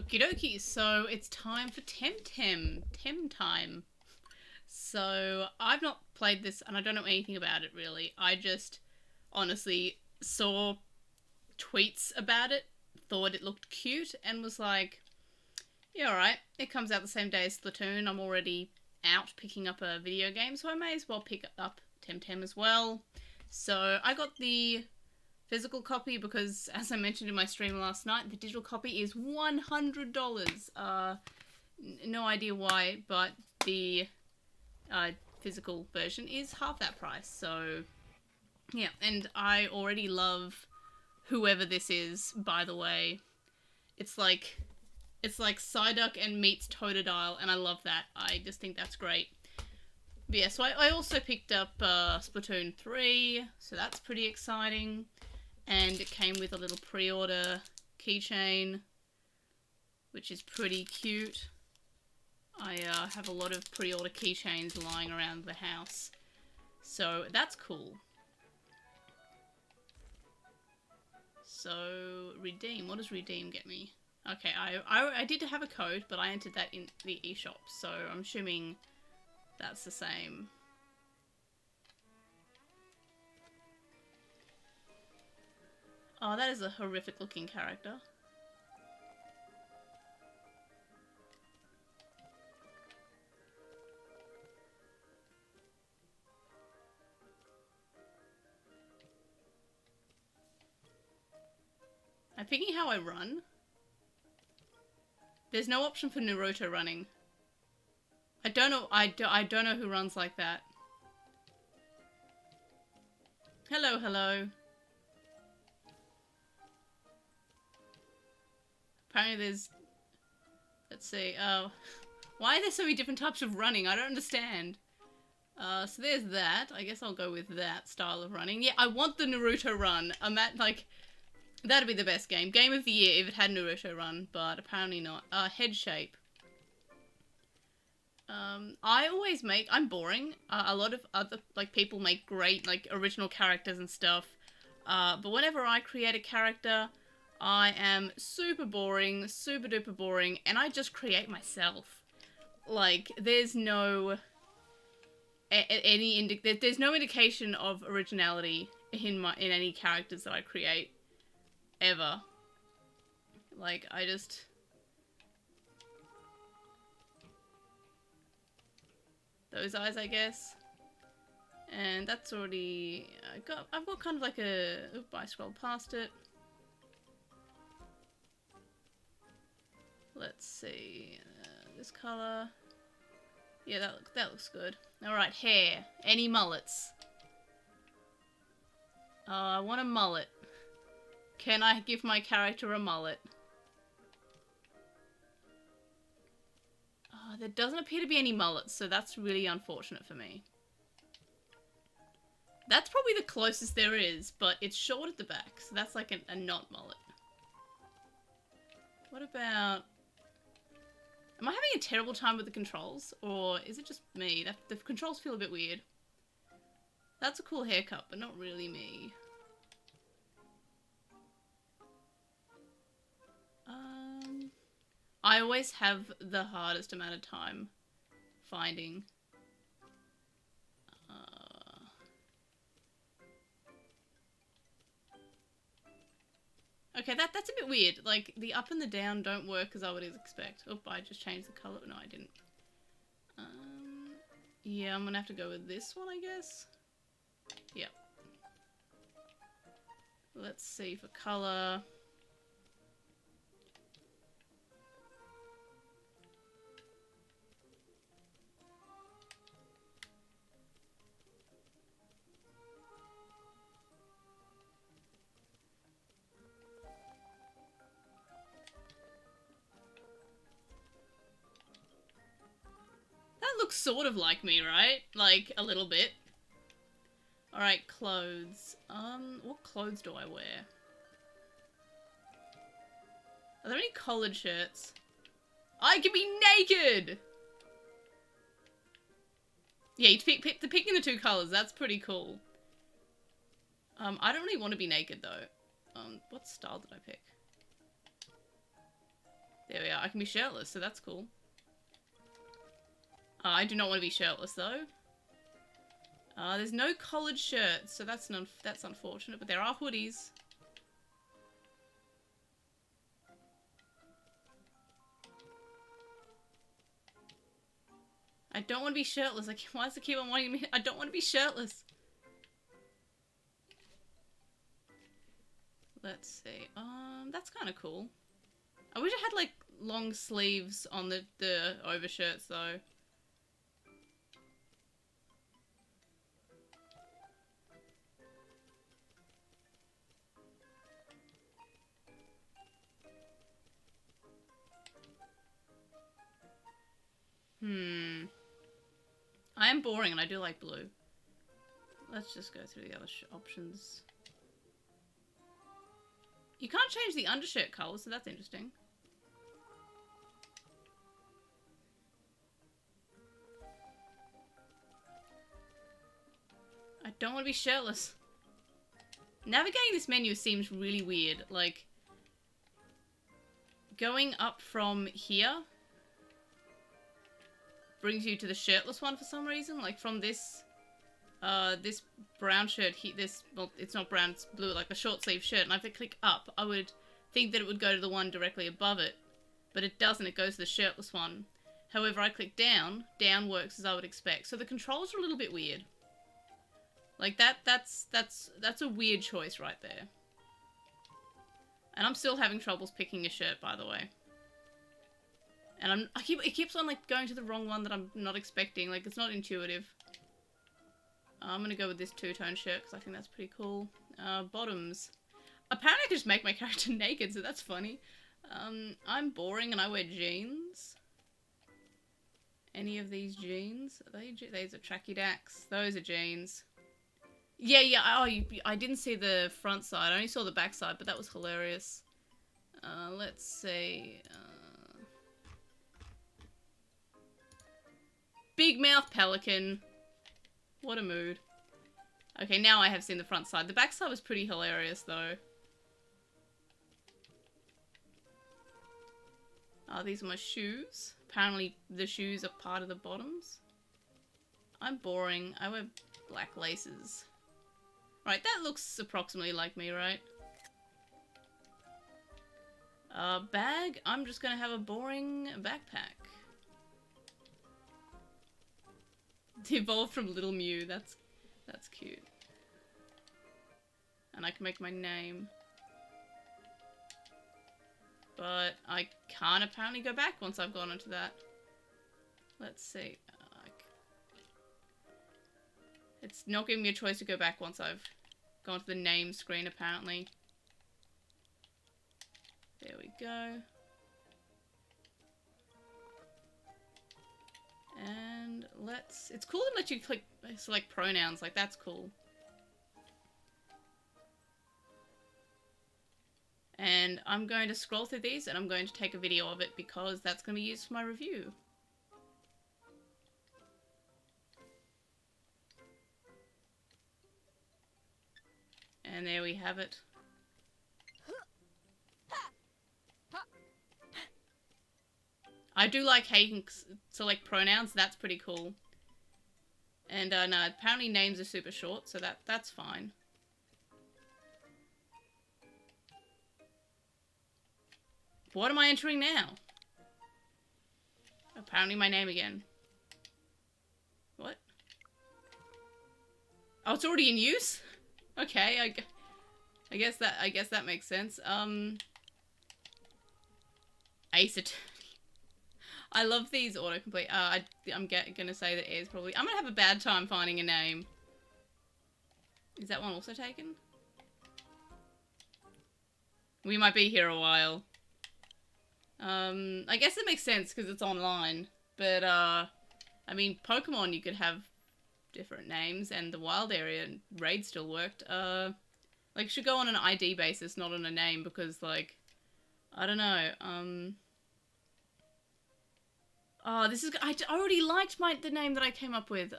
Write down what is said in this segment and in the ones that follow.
Okie dokie, so it's time for TemTem. Tem time. So I've not played this and I don't know anything about it really. I just honestly saw tweets about it, thought it looked cute, and was like, yeah, alright, it comes out the same day as Splatoon. I'm already out picking up a video game, so I may as well pick up TemTem as well. So I got the physical copy because, as I mentioned in my stream last night, the digital copy is $100. No idea why, but the physical version is half that price. So yeah, and I already love whoever this is, by the way. It's like Psyduck and meets Totodile, and I love that. I just think that's great. But yeah, so I also picked up Splatoon 3, so that's pretty exciting. And it came with a little pre-order keychain, which is pretty cute. I have a lot of pre-order keychains lying around the house, so that's cool. So, redeem. What does redeem get me? Okay, I did have a code, but I entered that in the eShop, so I'm assuming that's the same. Oh, that is a horrific looking character. I'm thinking how I run. There's no option for Naruto running. I don't know. I don't know who runs like that. Hello, hello. Apparently there's... Let's see. Why are there so many different types of running? I don't understand. So there's that. I guess I'll go with that style of running. Yeah, I want the Naruto run. I'm at, like... That'd be the best game. Game of the year if it had Naruto run, but apparently not. Head shape. I always make... I'm boring. A lot of other, like, people make great, like, original characters and stuff. But whenever I create a character... I am super boring, super duper boring, and I just create myself. Like, there's no there's no indication of originality in any characters that I create ever. Like, I just... Those eyes, I guess. And that's already... I've got kind of like a... Oop, I scrolled past it. Let's see, this colour. Yeah, that looks good. Alright, hair. Any mullets? I want a mullet. Can I give my character a mullet? There doesn't appear to be any mullets, so that's really unfortunate for me. That's probably the closest there is, but it's short at the back, so that's like a not mullet. What about... Am I having a terrible time with the controls? Or is it just me? The controls feel a bit weird. That's a cool haircut, but not really me. I always have the hardest amount of time finding. Okay, that's a bit weird. Like, the up and the down don't work as I would expect. Oh, I just changed the colour. No, I didn't. Yeah, I'm gonna have to go with this one, I guess. Yep. Let's see for colour. Looks sort of like me, right? Like, a little bit. Alright, clothes. What clothes do I wear? Are there any collared shirts? I can be naked! Yeah, you picking the two colours, that's pretty cool. I don't really want to be naked, though. What style did I pick? There we are. I can be shirtless, so that's cool. I do not want to be shirtless, though. There's no collared shirts, so that's unfortunate, but there are hoodies. I don't want to be shirtless. Like, why does it keep on wanting me? I don't want to be shirtless. Let's see. That's kind of cool. I wish I had, like, long sleeves on the overshirts, though. I am boring and I do like blue. Let's just go through the other options. You can't change the undershirt colour, so that's interesting. I don't want to be shirtless. Navigating this menu seems really weird. Like, going up from here brings you to the shirtless one for some reason. Like, from this this brown shirt here, well, it's not brown, it's blue, like the short sleeve shirt, and if I click up, I would think that it would go to the one directly above it, but it doesn't, it goes to the shirtless one. However, I click down works as I would expect, so the controls are a little bit weird. Like, that's a weird choice right there. And I'm still having troubles picking a shirt, by the way. And it keeps on, like, going to the wrong one that I'm not expecting. Like, it's not intuitive. I'm gonna go with this two-tone shirt because I think that's pretty cool. Bottoms. Apparently I can just make my character naked, so that's funny. I'm boring and I wear jeans. Any of these jeans? Are they these are tracky dacks. Those are jeans. Yeah. Oh, I didn't see the front side. I only saw the back side, but that was hilarious. Let's see. Big mouth pelican. What a mood. Okay, now I have seen the front side. The back side was pretty hilarious, though. These are my shoes. Apparently, the shoes are part of the bottoms. I'm boring. I wear black laces. Right, that looks approximately like me, right? Bag. I'm just gonna have a boring backpack. Evolved from Little Mew. That's cute. And I can make my name. But I can't apparently go back once I've gone into that. Let's see. It's not giving me a choice to go back once I've gone to the name screen, apparently. There we go. And it's cool to let you select pronouns, like that's cool. And I'm going to scroll through these and I'm going to take a video of it because that's going to be used for my review. And there we have it. I do like how you can select pronouns, that's pretty cool. And no, apparently names are super short, so that's fine. What am I entering now? Apparently my name again. What? Oh, it's already in use? Okay, I guess that makes sense. Ace Attorney. I love these autocomplete. I'm gonna say that Air's probably... I'm gonna have a bad time finding a name. Is that one also taken? We might be here a while. I guess it makes sense because it's online. But, I mean, Pokemon you could have different names, and the wild area raid still worked. Like, should go on an ID basis, not on a name, because, like, I don't know, oh, this is... I already liked the name that I came up with.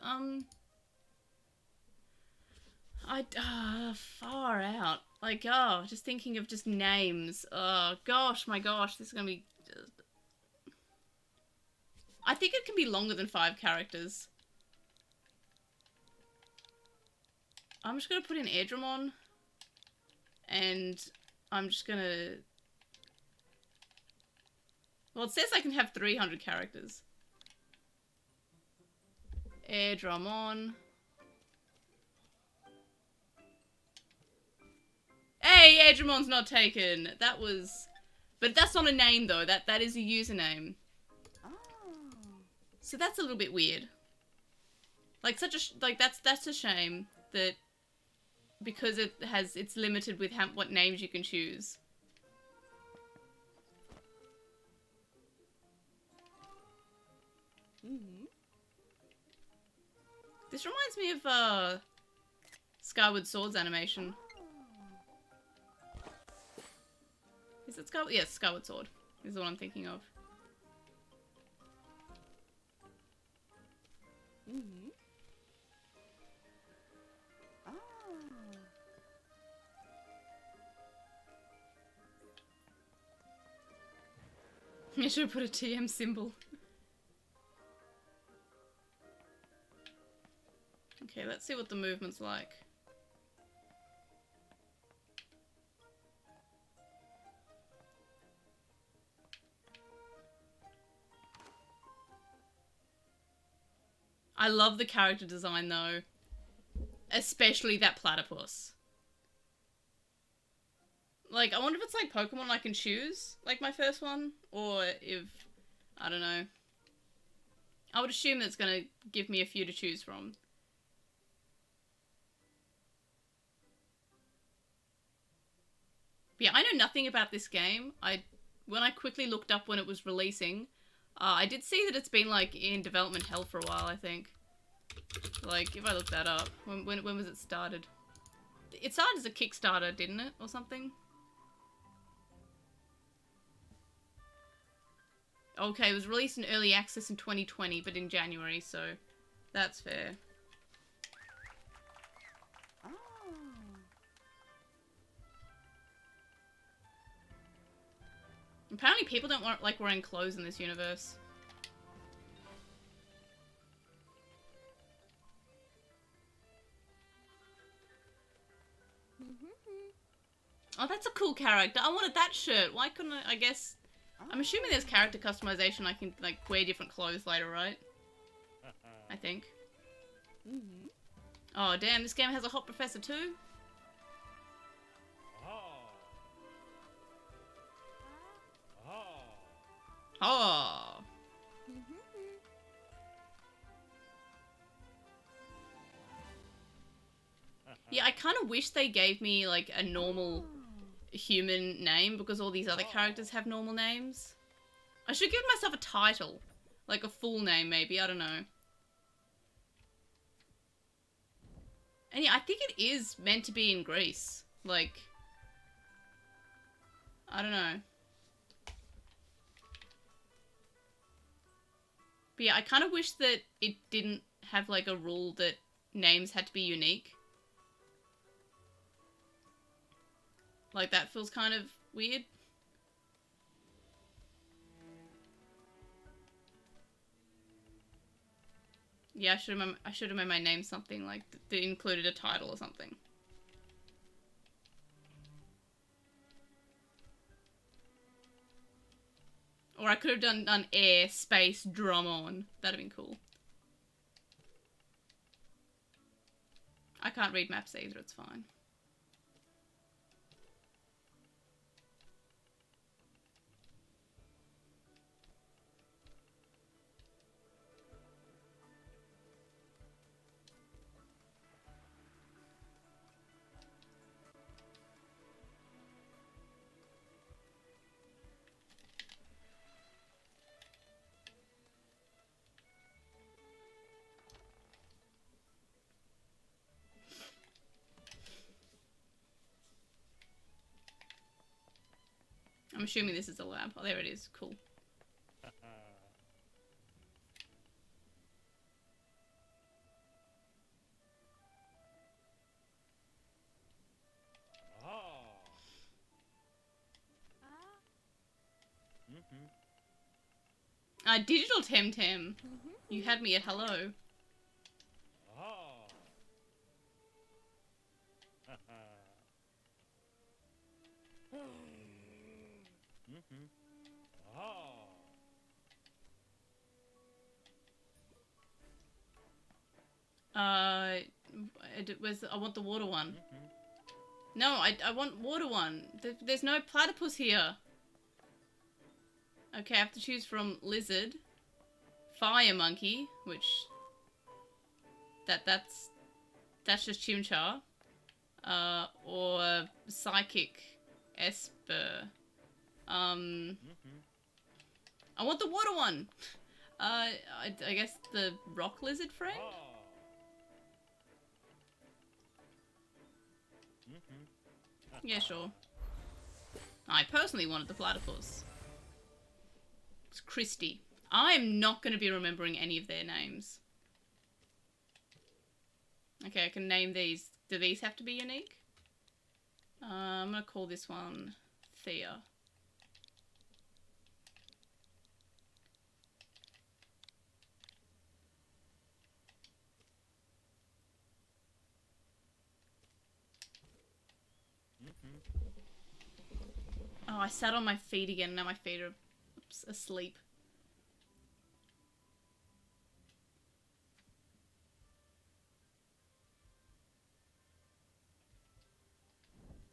Far out. Like, oh, just thinking of just names. Oh, gosh, my gosh, this is gonna be... I think it can be longer than 5 characters. I'm just gonna put in Airdramon. And I'm just gonna... Well, it says I can have 300 characters. Airdramon. Hey, Aidramon's not taken. That was... But that's not a name, though. That is a username. Oh. So that's a little bit weird. Like, that's a shame that... Because it's limited with what names you can choose. Mm-hmm. This reminds me of, Skyward Sword's animation. Is it Skyward? Yes, Skyward Sword is the one I'm thinking of. Mm-hmm. Oh. I should have put a TM symbol. Okay, let's see what the movement's like. I love the character design though. Especially that platypus. Like, I wonder if it's like Pokemon I can choose, like my first one, or if, I don't know. I would assume that's gonna give me a few to choose from. But yeah, I know nothing about this game. When I quickly looked up when it was releasing, I did see that it's been like in development hell for a while, I think. Like, if I look that up, when was it started? It started as a Kickstarter, didn't it? Or something? Okay, it was released in early access in 2020, but in January, so that's fair. Oh. Apparently people don't like wearing clothes in this universe. Oh, that's a cool character. I wanted that shirt. Why couldn't I guess... I'm assuming there's character customization. I can, like, wear different clothes later, right? I think. Mm-hmm. Oh, damn, this game has a hot professor too? Oh. Yeah, I kind of wish they gave me, like, a normal human name, because all these other characters have normal names. I should give myself a title. Like, a full name, maybe. I don't know. And yeah, I think it is meant to be in Greece. Like... I don't know. But yeah, I kind of wish that it didn't have, like, a rule that names had to be unique. Like, that feels kind of weird. Yeah, I should have made my name something like that included a title or something. Or I could have done air, space, Dramon. That'd have been cool. I can't read maps either, it's fine. I'm assuming this is a lab. Oh, there it is. Cool. Digital TemTem. You had me at hello. I want the water one. No, I want water one. There's no platypus here. Okay, I have to choose from lizard, fire monkey, which that's just Chimchar, or psychic esper. I want the water one. I guess the rock lizard friend. Yeah, sure. I personally wanted the platypus. It's Christy. I'm not going to be remembering any of their names. Okay, I can name these. Do these have to be unique? I'm going to call this one Thea. Oh, I sat on my feet again, and now my feet are asleep.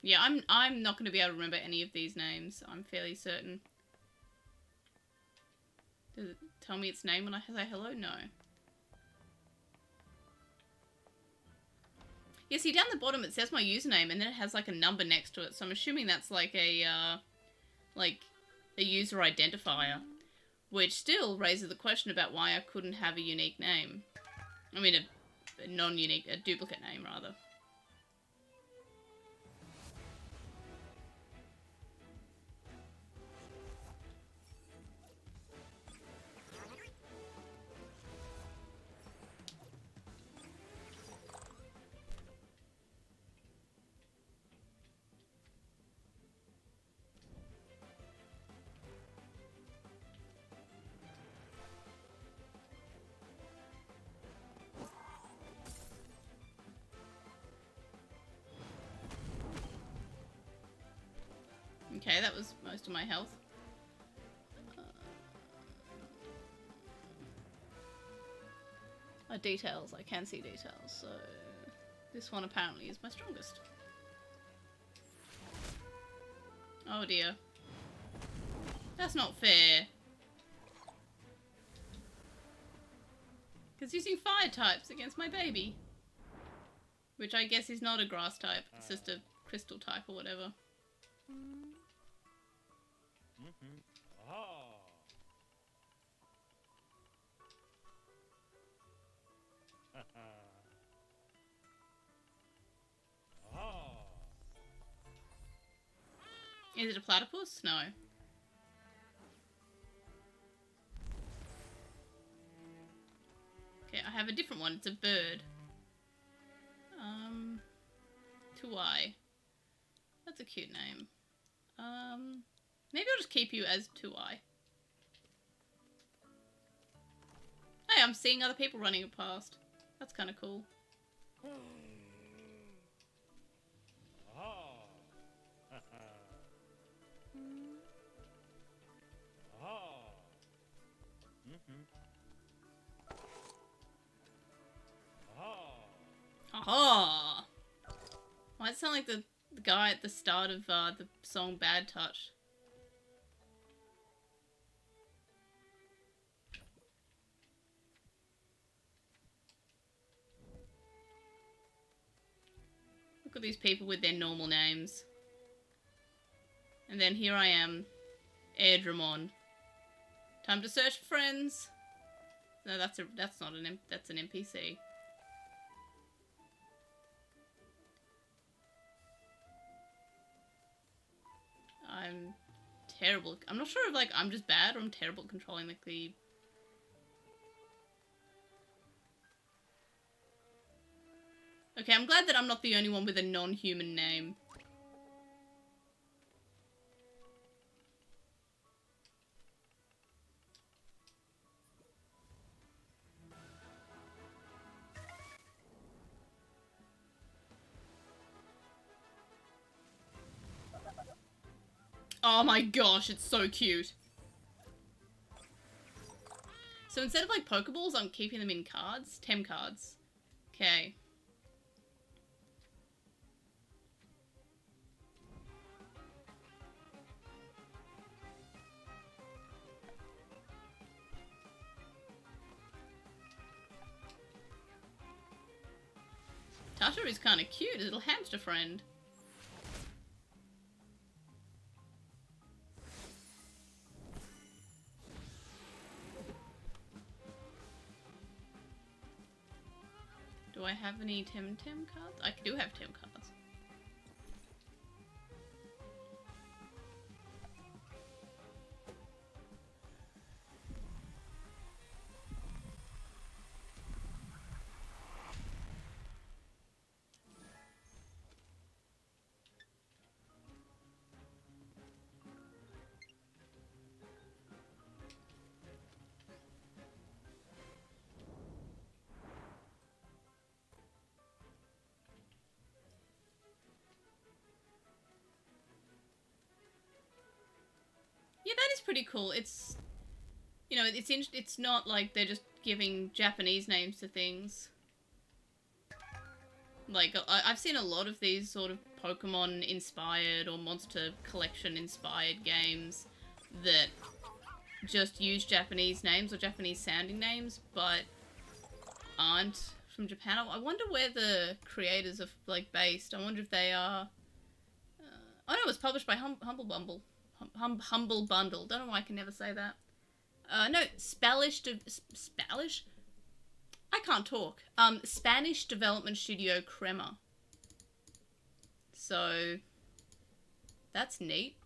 Yeah, I'm not going to be able to remember any of these names. I'm fairly certain. Does it tell me its name when I say hello? No. Yeah, see, down the bottom it says my username, and then it has like a number next to it. So I'm assuming that's like a user identifier, which still raises the question about why I couldn't have a unique name. I mean, a non-unique, a duplicate name rather. Okay, that was most of my health. Details, I can see details, so this one apparently is my strongest. Oh dear. That's not fair. Because using fire types against my baby. Which I guess is not a grass type, it's just a crystal type or whatever. Is it a platypus? No. Okay, I have a different one. It's a bird. Tuai. That's a cute name. Maybe I'll just keep you as Tuai. Hey, I'm seeing other people running past. That's kind of cool. Aha! Why does it sound like the guy at the start of the song Bad Touch? Look at these people with their normal names. And then here I am, Airdramon. Time to search for friends. No, that's not an that's an NPC. I'm terrible. I'm not sure if like I'm just bad or I'm terrible at controlling like the. Okay, I'm glad that I'm not the only one with a non-human name. Oh my gosh, it's so cute. So instead of like Pokeballs, I'm keeping them in cards. Tem cards. Okay. Tasha is kind of cute, a little hamster friend. Do I have any TemTem cards? I do have Tem cards. Yeah, that is pretty cool. It's, you know, it's not like they're just giving Japanese names to things. Like, I've seen a lot of these sort of Pokemon-inspired or Monster Collection-inspired games that just use Japanese names or Japanese-sounding names, but aren't from Japan. I wonder where the creators are, like, based. I wonder if they are... oh no, it was published by Humble Bundle. Humble Bundle. Don't know why I can never say that. No, Spanish? I can't talk. Spanish development studio Crema. So, that's neat.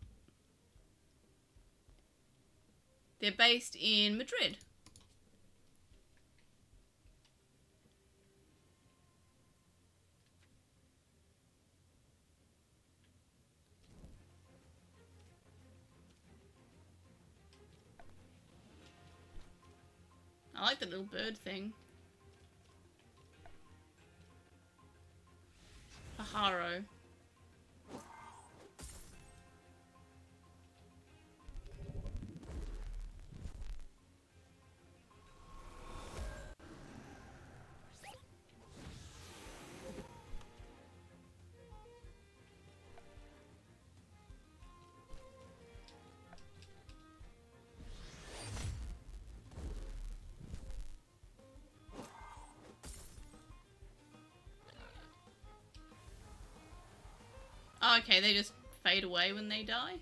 They're based in Madrid. I like the little bird thing. Pajaro. Oh, okay, they just fade away when they die?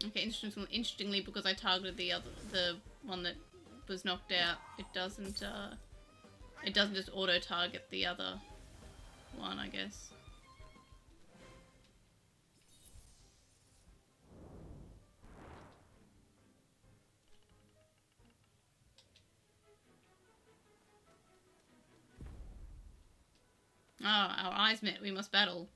Okay, interestingly, because I targeted the one that was knocked out, it doesn't just auto-target the other one, I guess. Oh, our eyes met, we must battle.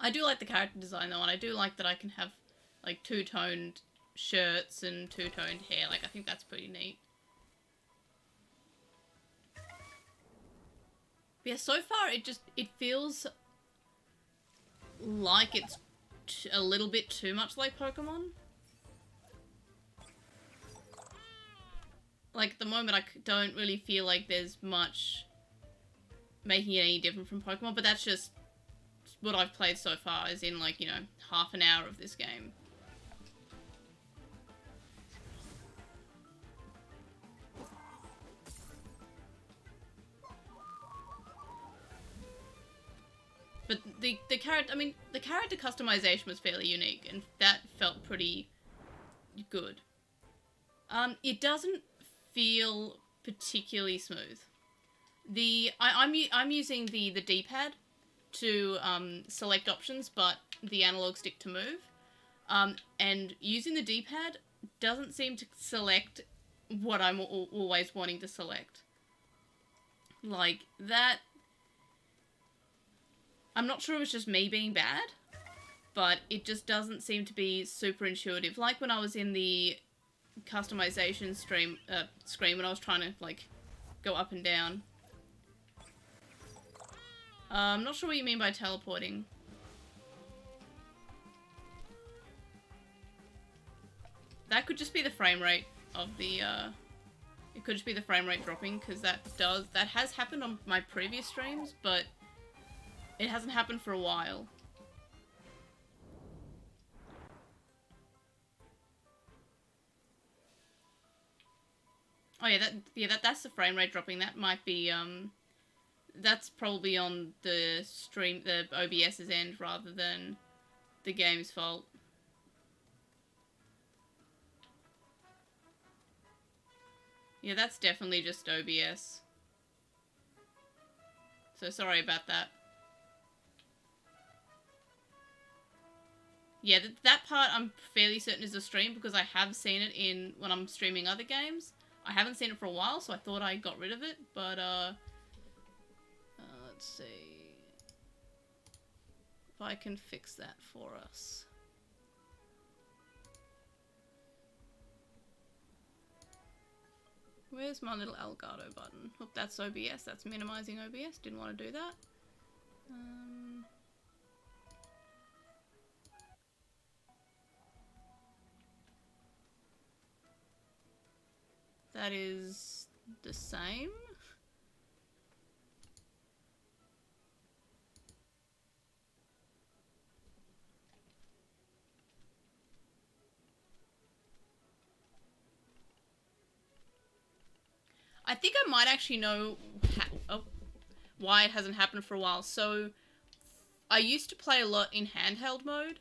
I do like the character design though, and I do like that I can have like two-toned shirts and two-toned hair. Like, I think that's pretty neat. But yeah, so far it feels like it's a little bit too much like Pokemon. Like, at the moment I don't really feel like there's much making it any different from Pokemon, but that's just what I've played so far, is in, like, you know, half an hour of this game. But the character, I mean, the character customization was fairly unique, and that felt pretty good. It doesn't feel particularly smooth. I'm using the D-pad to select options, but the analog stick to move. And using the D-pad doesn't seem to select what I'm always wanting to select. Like, that... I'm not sure if it's just me being bad, but it just doesn't seem to be super intuitive. Like when I was in the customization screen when I was trying to, like, go up and down. I'm not sure what you mean by teleporting. That could just be the frame rate of the, it could just be the frame rate dropping, because that has happened on my previous streams, but it hasn't happened for a while. Oh yeah, that's the frame rate dropping. That might be, that's probably on the stream, the OBS's end, rather than the game's fault. Yeah, that's definitely just OBS. So sorry about that. Yeah, that part I'm fairly certain is a stream, because I have seen it in when I'm streaming other games. I haven't seen it for a while, so I thought I got rid of it, but let's see if I can fix that for us. Where's my little Elgato button? Oh, that's OBS. That's minimizing OBS. Didn't want to do that. That is the same. I think I might actually know why it hasn't happened for a while. So, I used to play a lot in handheld mode,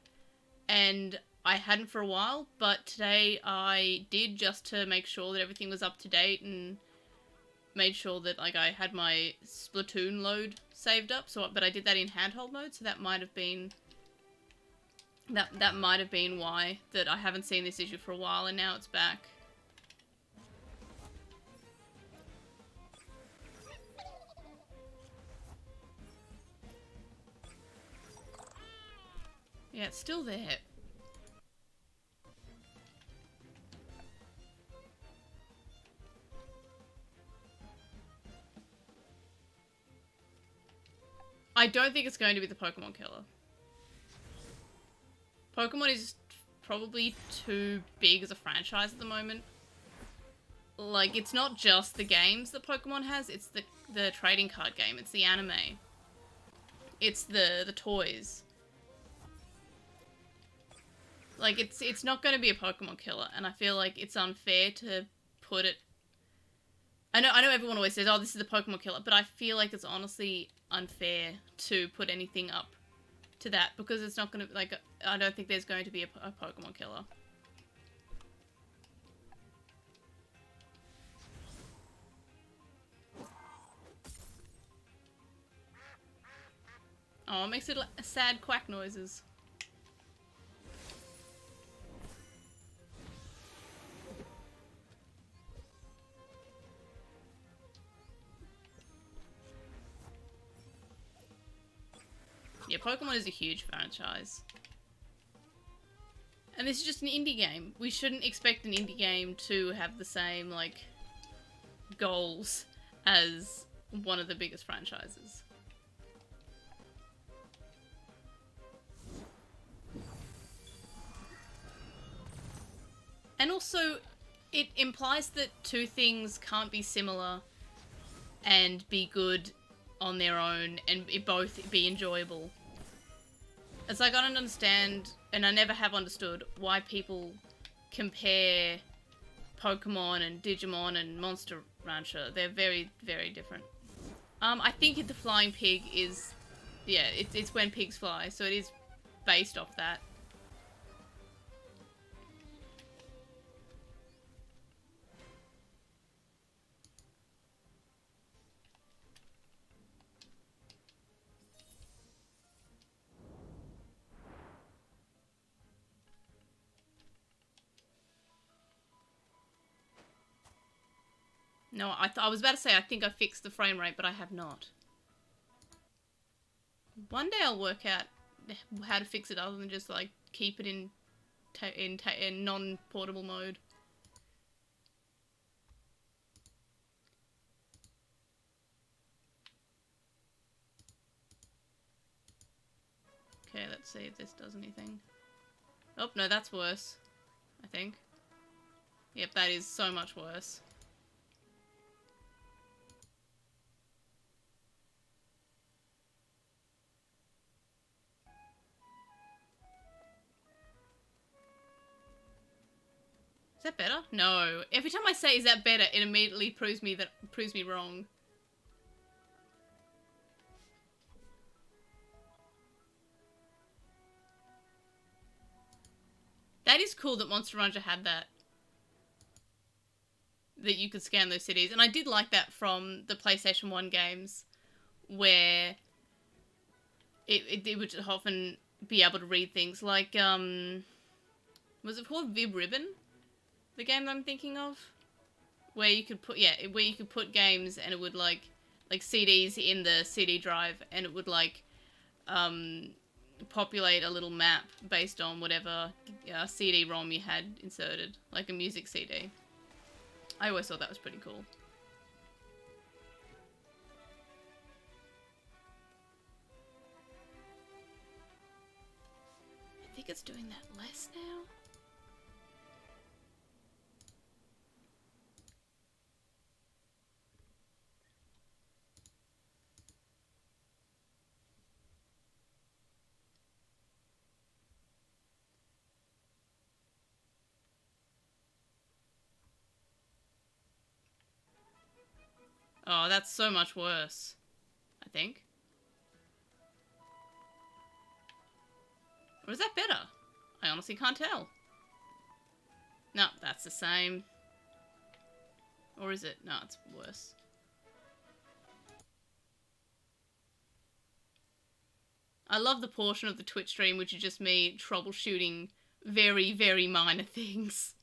and I hadn't for a while, but today I did, just to make sure that everything was up to date, and made sure that, like, I had my Splatoon load saved up. So, but I did that in handheld mode, so that might have been that might have been why that I haven't seen this issue for a while, and now it's back. Yeah, it's still there. I don't think it's going to be the Pokemon killer. Pokemon is probably too big as a franchise at the moment. Like, it's not just the games that Pokemon has, it's the trading card game, it's the anime. It's the toys. Like, it's not going to be a Pokemon killer, and I feel like it's unfair to put it... I know everyone always says, oh, this is the Pokemon killer, but I feel like it's honestly unfair to put anything up to that, because it's not going to, like, I don't think there's going to be a Pokemon killer. Oh, it makes it sad quack noises. Yeah, Pokemon is a huge franchise. And this is just an indie game. We shouldn't expect an indie game to have the same, like, goals as one of the biggest franchises. And also, it implies that two things can't be similar and be good on their own and both be enjoyable. It's like, I don't understand, and I never have understood, why people compare Pokemon and Digimon and Monster Rancher. They're very, very different. I think the flying pig is, yeah, it's when pigs fly, so it is based off that. No, I was about to say I think I fixed the frame rate, but I have not. One day I'll work out how to fix it other than just like keep it in non-portable mode. Okay, let's see if this does anything. Oh, no, that's worse, I think. Yep, that is so much worse. Is that better? No. Every time I say is that better, it immediately proves me wrong. That is cool that Monster Rancher had that. That you could scan those CDs. And I did like that from the PlayStation 1 games, where it would often be able to read things. Like, was it called Vib Ribbon? The game that I'm thinking of? Where you could put, where you could put games and it would like CDs in the CD drive, and it would like, populate a little map based on whatever CD-ROM you had inserted, like a music CD. I always thought that was pretty cool. I think it's doing that less now. Oh, that's so much worse, I think. Or is that better? I honestly can't tell. No, that's the same. Or is it? No, it's worse. I love the portion of the Twitch stream which is just me troubleshooting very, very minor things.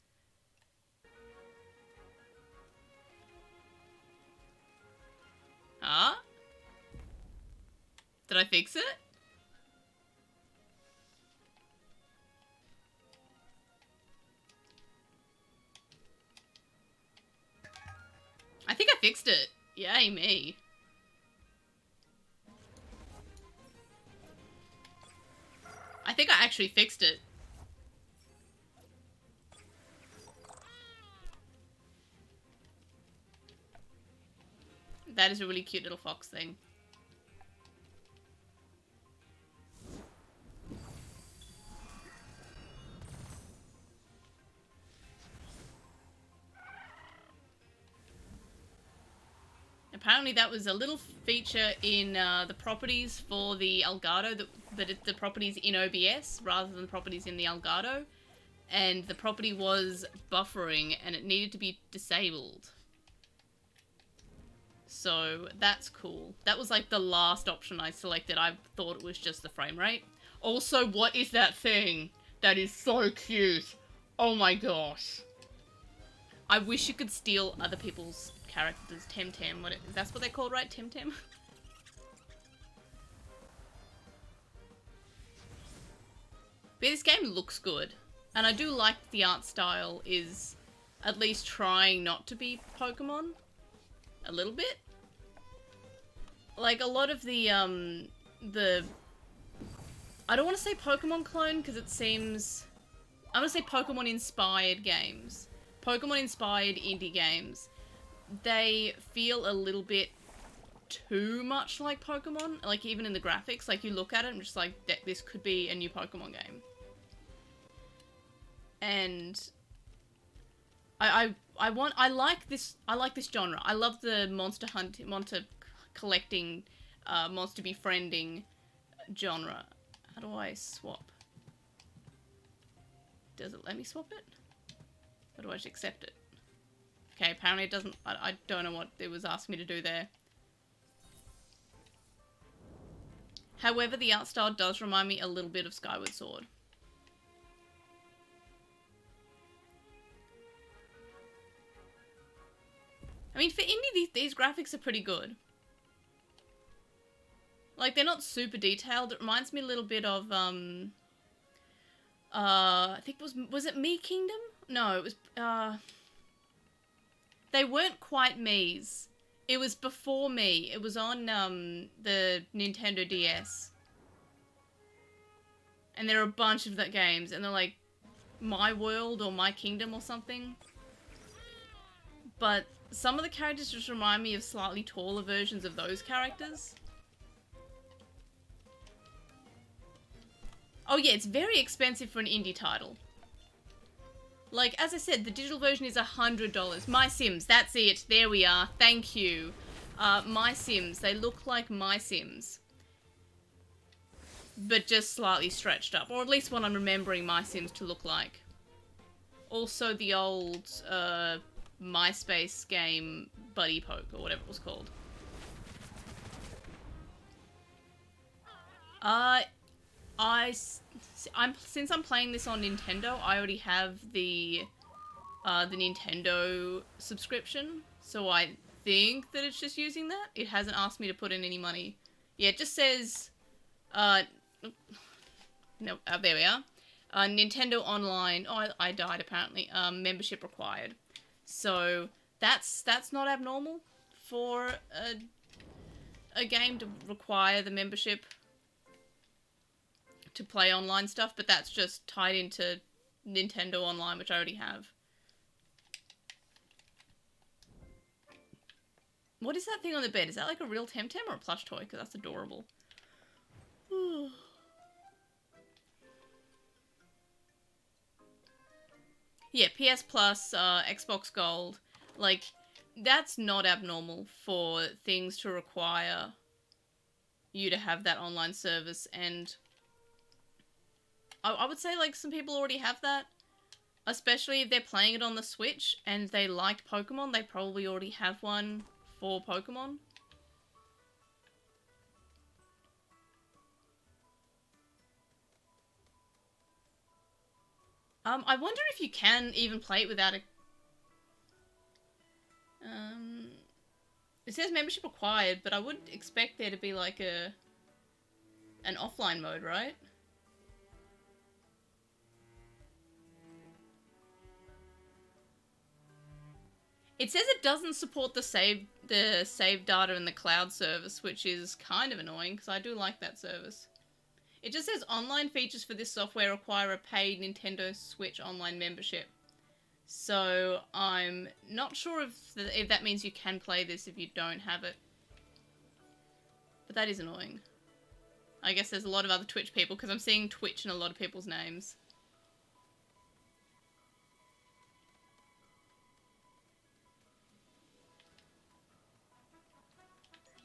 Ah? Did I fix it? I think I fixed it. Yay, me. I think I actually fixed it. That is a really cute little fox thing. Apparently that was a little feature in the properties for the Elgato, the properties in OBS rather than the properties in the Elgato. And the property was buffering and it needed to be disabled. So that's cool. That was like the last option I selected. I thought it was just the frame rate. Also, what is that thing? That is so cute. Oh my gosh. I wish you could steal other people's characters. TemTem. That's what they're called, right? TemTem? But this game looks good. And I do like the art style is at least trying not to be Pokemon. A little bit. Like, a lot of the I don't want to say Pokemon clone, because it seems... I'm going to say Pokemon-inspired games. Pokemon-inspired indie games. They feel a little bit too much like Pokemon. Like, even in the graphics. Like, you look at it and just like, this could be a new Pokemon game. And I like this genre. I love the monster collecting, monster befriending genre. How do I swap? Does it let me swap it? Or do I just accept it? Okay, apparently it doesn't. I don't know what it was asking me to do there. However, the art style does remind me a little bit of Skyward Sword. I mean, for indie, these graphics are pretty good. Like, they're not super detailed. It reminds me a little bit of, I think was it Me Kingdom? No, it was, they weren't quite Mii's. It was before Me. It was on, the Nintendo DS. And there are a bunch of that games, and they're like My World or My Kingdom or something. But some of the characters just remind me of slightly taller versions of those characters. Oh yeah, it's very expensive for an indie title. Like, as I said, the digital version is $100. My Sims, that's it. There we are. Thank you. My Sims, they look like My Sims. But just slightly stretched up. Or at least what I'm remembering My Sims to look like. Also the old, MySpace game Buddy Poke, or whatever it was called. Since I'm playing this on Nintendo, I already have the Nintendo subscription, so I think that it's just using that. It hasn't asked me to put in any money. Yeah, it just says, no, there we are. Nintendo Online, oh, I died apparently, membership required. So, that's not abnormal for a game to require the membership to play online stuff, but that's just tied into Nintendo Online, which I already have. What is that thing on the bed? Is that like a real TemTem or a plush toy? Because that's adorable. Yeah, PS Plus, Xbox Gold, like, that's not abnormal for things to require you to have that online service, and I would say, like, some people already have that, especially if they're playing it on the Switch and they like Pokemon, they probably already have one for Pokemon. I wonder if you can even play it without a... It says membership required, but I would expect there to be like an offline mode, right? It says it doesn't support the save data in the cloud service, which is kind of annoying because I do like that service. It just says online features for this software require a paid Nintendo Switch Online membership. So I'm not sure if that means you can play this if you don't have it. But that is annoying. I guess there's a lot of other Twitch people because I'm seeing Twitch in a lot of people's names.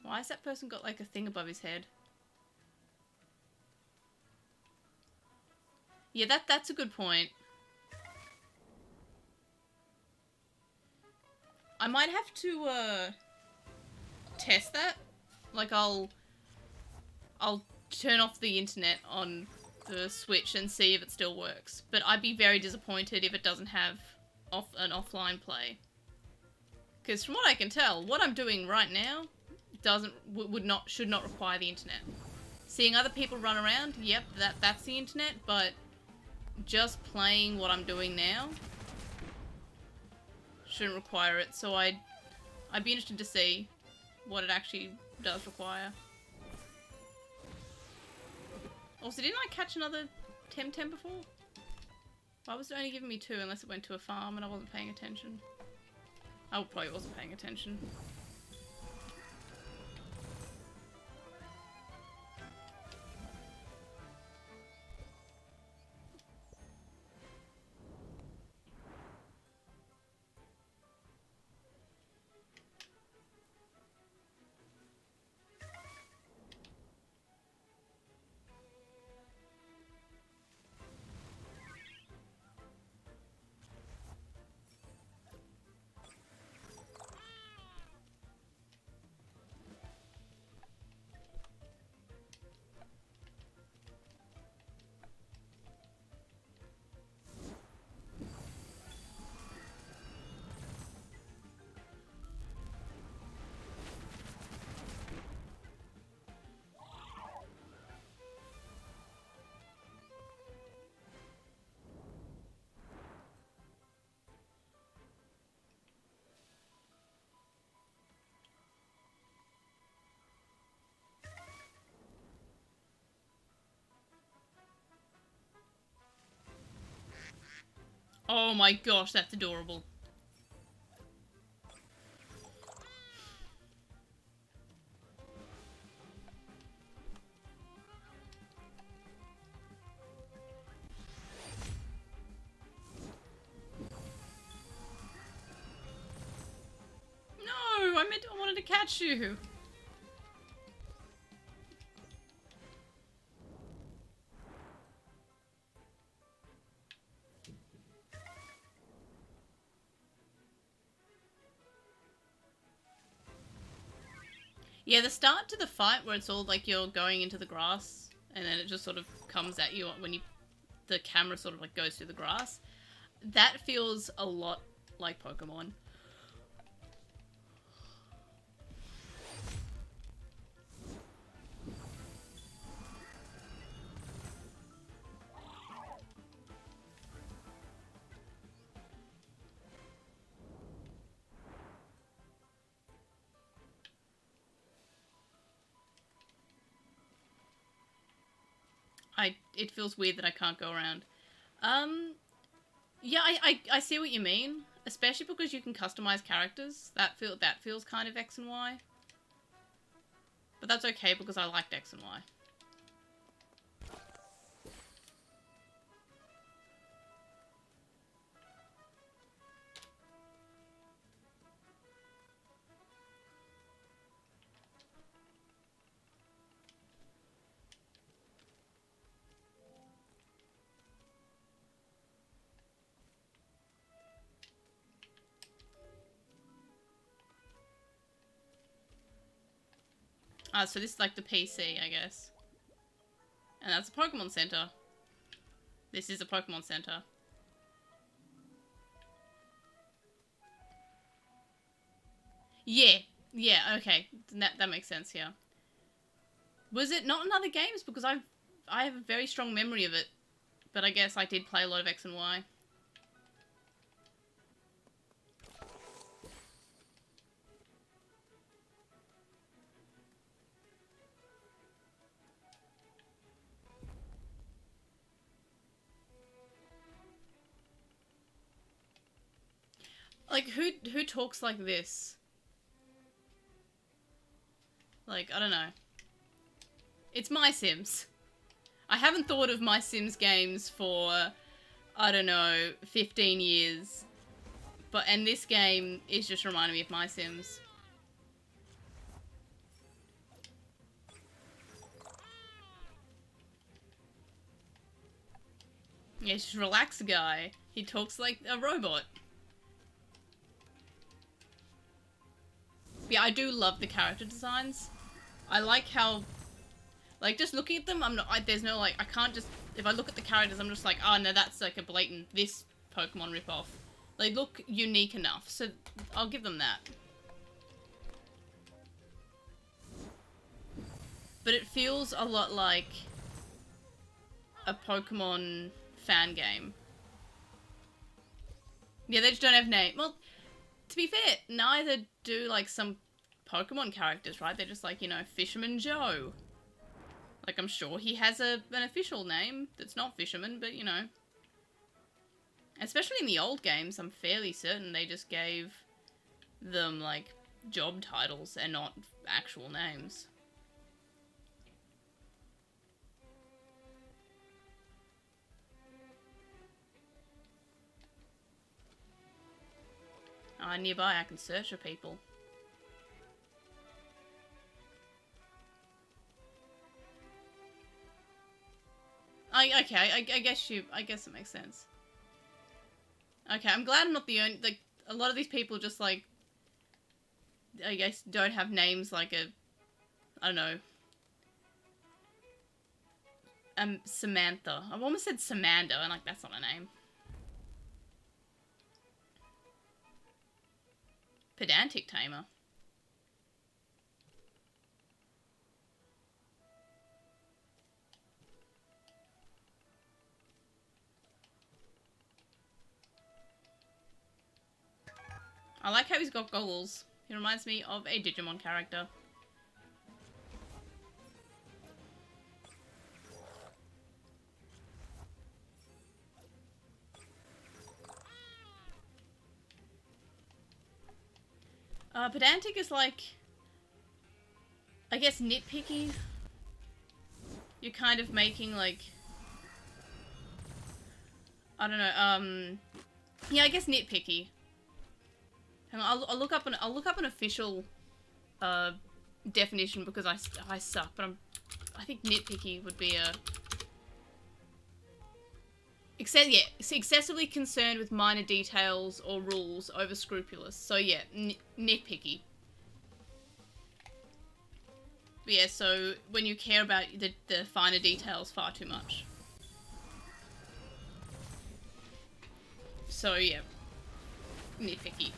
Why has that person got like a thing above his head? Yeah, that's a good point. I might have to test that. Like I'll turn off the internet on the Switch and see if it still works. But I'd be very disappointed if it doesn't have an offline play. Because from what I can tell, what I'm doing right now should not require the internet. Seeing other people run around, yep, that's the internet, but just playing what I'm doing now shouldn't require it, so I'd be interested to see what it actually does require. Also, didn't I catch another TemTem before? Why was it only giving me 2 unless it went to a farm and I wasn't paying attention? I probably wasn't paying attention. Oh my gosh, that's adorable. No, I wanted to catch you. Yeah, the start to the fight where it's all like you're going into the grass and then it just sort of comes at you when the camera sort of like goes through the grass. That feels a lot like Pokemon. It feels weird that I can't go around. Yeah, I see what you mean, especially because you can customize characters. That feels kind of X and Y. But that's okay because I liked X and Y. So this is like the PC, I guess. And that's a Pokemon Center. This is a Pokemon Center. Yeah, okay. That makes sense, yeah. Was it not in other games? Because I have a very strong memory of it. But I guess I did play a lot of X and Y. Like, who talks like this? Like, I don't know. It's My Sims. I haven't thought of My Sims games for, I don't know, 15 years. And this game is just reminding me of My Sims. Yeah, he's just a relaxed guy. He talks like a robot. Yeah, I do love the character designs. I like how, like, just looking at them, there's no, like, I can't just, if I look at the characters, I'm just like, oh no, that's like a blatant, this Pokemon ripoff. They look unique enough, so I'll give them that. But it feels a lot like a Pokemon fan game. Yeah, they just don't have name. Well, to be fair, neither do like some Pokemon characters, right? They're just like, you know, Fisherman Joe. Like, I'm sure he has an official name that's not Fisherman, but you know. Especially in the old games, I'm fairly certain they just gave them like job titles and not actual names. Nearby I can search for people. Okay, I guess it makes sense. Okay, I'm glad I'm not the only, like, a lot of these people just, like, I guess don't have names like I don't know. Samantha. I've almost said Samanda, and like, that's not a name. Pedantic Tamer. I like how he's got goggles. He reminds me of a Digimon character. Pedantic is like, I guess, nitpicky. You're kind of making like, I don't know, yeah, I guess nitpicky. Hang on, I'll look up an official definition because I suck, but I think nitpicky would be a excessively concerned with minor details or rules, over scrupulous. So yeah, nitpicky. But yeah, so when you care about the finer details far too much. So yeah, nitpicky.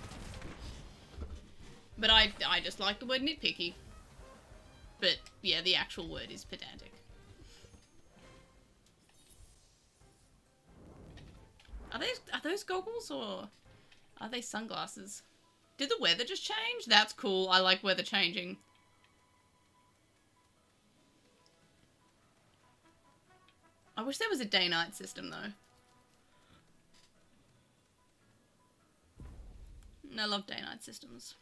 But I just like the word nitpicky. But yeah, the actual word is pedantic. Are those goggles or are they sunglasses? Did the weather just change? That's cool. I like weather changing. I wish there was a day-night system though. I love day-night systems.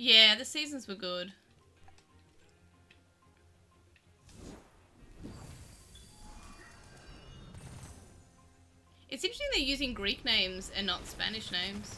Yeah, the seasons were good. It's interesting they're using Greek names and not Spanish names.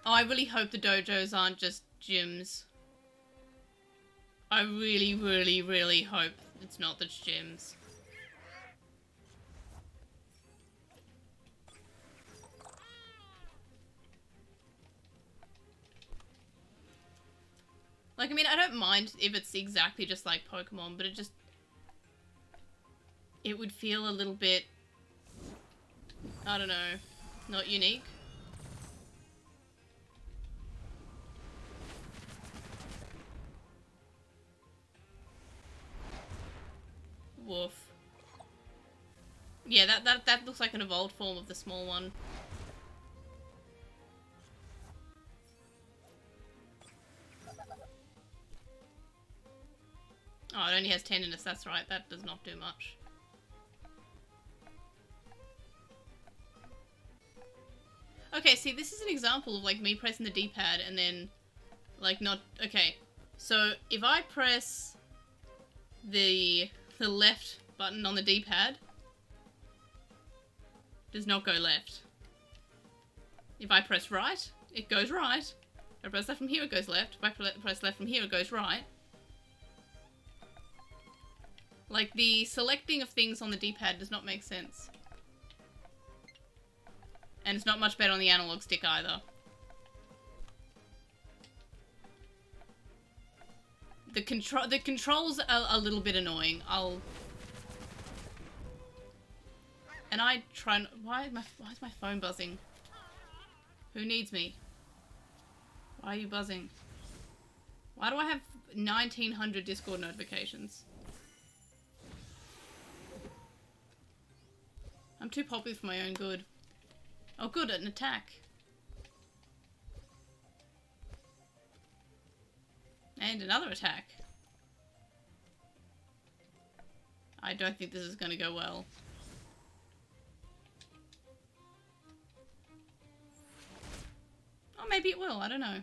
Oh, I really hope the dojos aren't just gyms. I really, really, really hope It's not, that's gyms. Like, I mean, I don't mind if it's exactly just like Pokemon, but it would feel a little bit, I don't know, not unique. Woof. Yeah, that looks like an evolved form of the small one. Oh, it only has tenderness, that's right. That does not do much. Okay, see, this is an example of, like, me pressing the D-pad and then, like, not... Okay, so if I press the left button on the D-pad, does not go left. If I press right, it goes right. If I press left from here, it goes left. If I press left from here, it goes right. Like, the selecting of things on the D-pad does not make sense. And it's not much better on the analog stick either. The controls are a little bit annoying. And I try... Why is my phone buzzing? Who needs me? Why are you buzzing? Why do I have 1900 Discord notifications? I'm too popular for my own good. Oh good, an attack. And another attack. I don't think this is going to go well. Or maybe it will, I don't know.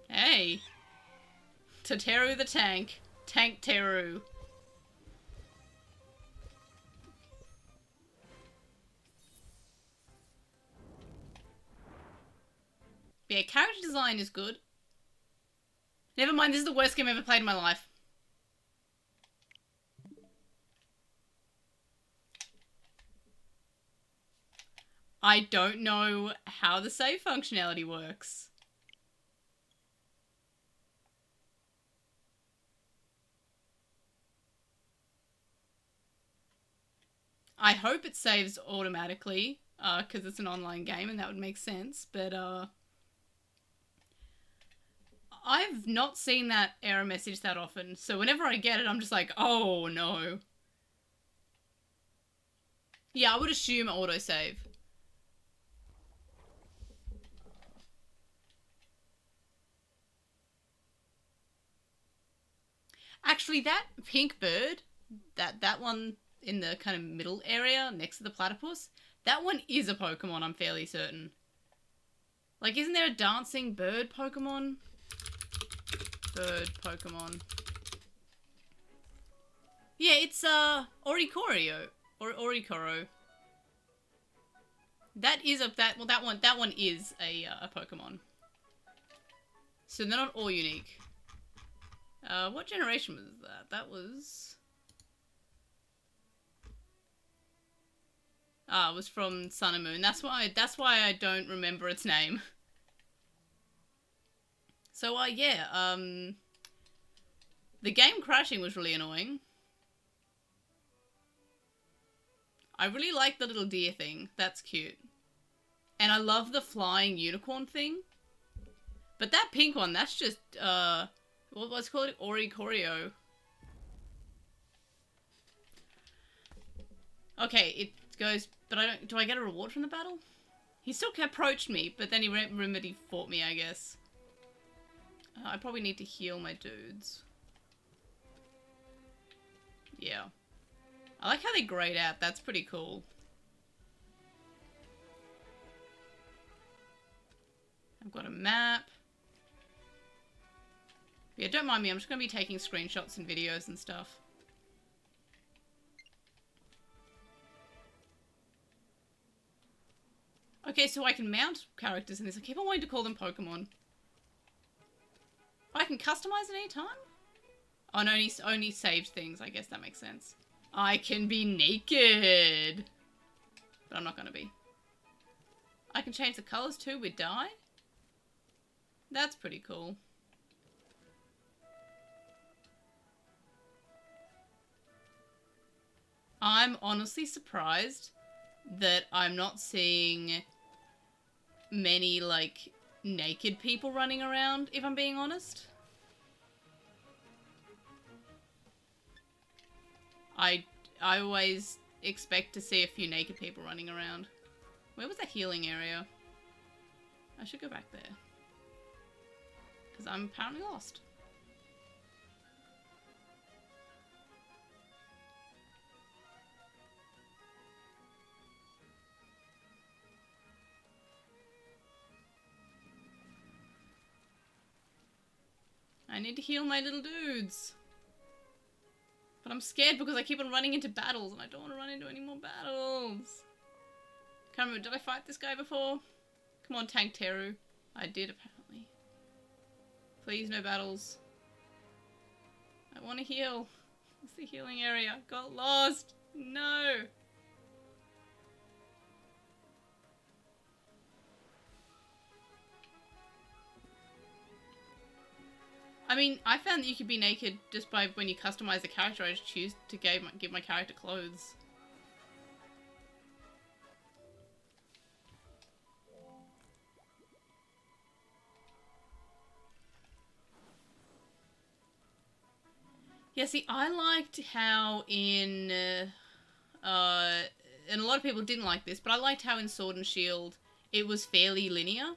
Hey! Tateru the tank. Tank Teru. Yeah, character design is good. Never mind, this is the worst game I've ever played in my life. I don't know how the save functionality works. I hope it saves automatically, because it's an online game and that would make sense, but I've not seen that error message that often, so whenever I get it, I'm just like, oh no. Yeah, I would assume autosave. Actually, that pink bird, that one in the kind of middle area next to the platypus, that one is a Pokemon, I'm fairly certain. Like, isn't there a dancing bird Pokemon? Bird Pokemon. Yeah, it's Orikorio or Orikoro. That is that one is a Pokemon. So they're not all unique. What generation was that? That was... Ah, it was from Sun and Moon. That's why I don't remember its name. So, yeah, the game crashing was really annoying. I really like the little deer thing. That's cute. And I love the flying unicorn thing. But that pink one, that's just, what's called it? Orikorio. Okay, it goes, but do I get a reward from the battle? He still approached me, but then he remembered he fought me, I guess. I probably need to heal my dudes. Yeah. I like how they grayed out, that's pretty cool. I've got a map. Yeah, don't mind me, I'm just going to be taking screenshots and videos and stuff. Okay, so I can mount characters in this. I keep on wanting to call them Pokemon. I can customize at any time? Oh, no, only saved things. I guess that makes sense. I can be naked. But I'm not going to be. I can change the colours too with dye. That's pretty cool. I'm honestly surprised that I'm not seeing many, like, naked people running around, if I'm being honest. I always expect to see a few naked people running around. Where was the healing area? I should go back there. Because I'm apparently lost. I need to heal my little dudes. But I'm scared because I keep on running into battles and I don't want to run into any more battles. Can't remember, did I fight this guy before? Come on, Tank Teru. I did, apparently. Please, no battles. I want to heal. It's the healing area. Got lost. No. I mean, I found that you could be naked just by when you customize the character. I just choose to give my character clothes. Yeah, see, I liked how and a lot of people didn't like this, but I liked how in Sword and Shield it was fairly linear.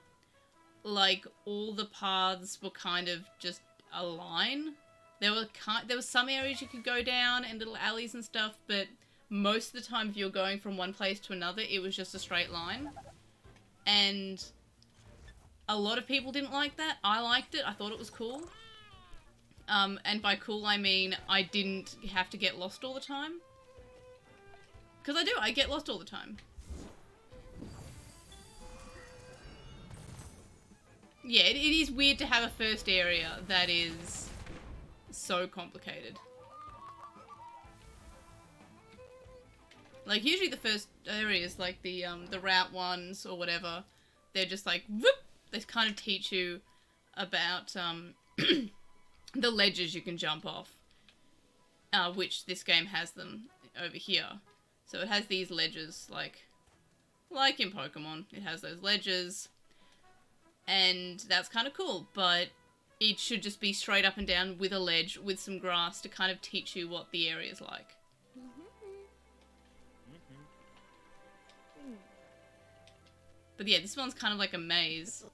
Like, all the paths were kind of just a line. There was some areas you could go down and little alleys and stuff, but most of the time if you were going from one place to another, it was just a straight line. And a lot of people didn't like that. I liked it. I thought it was cool. And by cool, I mean I didn't have to get lost all the time. Because I do. I get lost all the time. Yeah, it is weird to have a first area that is so complicated. Like, usually the first areas, like the route ones or whatever, they're just like, whoop! They kind of teach you about, the ledges you can jump off. Which this game has them over here. So it has these ledges, like in Pokemon. It has those ledges. And that's kind of cool, but it should just be straight up and down with a ledge with some grass to kind of teach you what the area's like. But yeah, this one's kind of like a maze.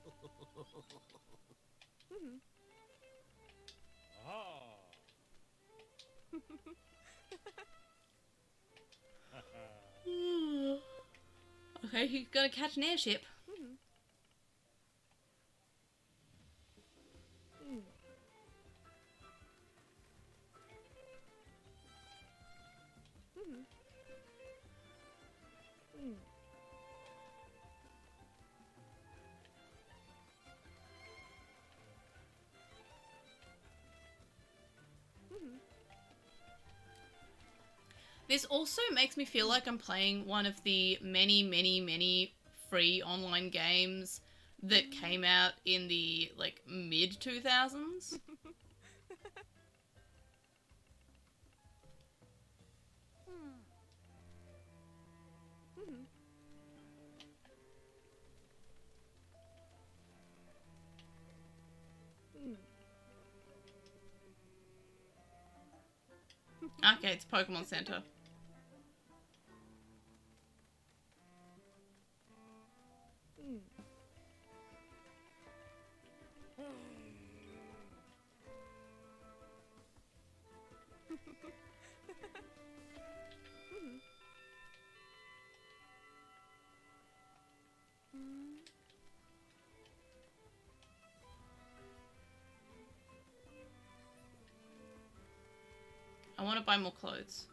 Okay, he's gonna catch an airship. This also makes me feel like I'm playing one of the many, many, many free online games that came out in the, like, mid-2000s. Okay, it's Pokemon Center. I want to buy more clothes.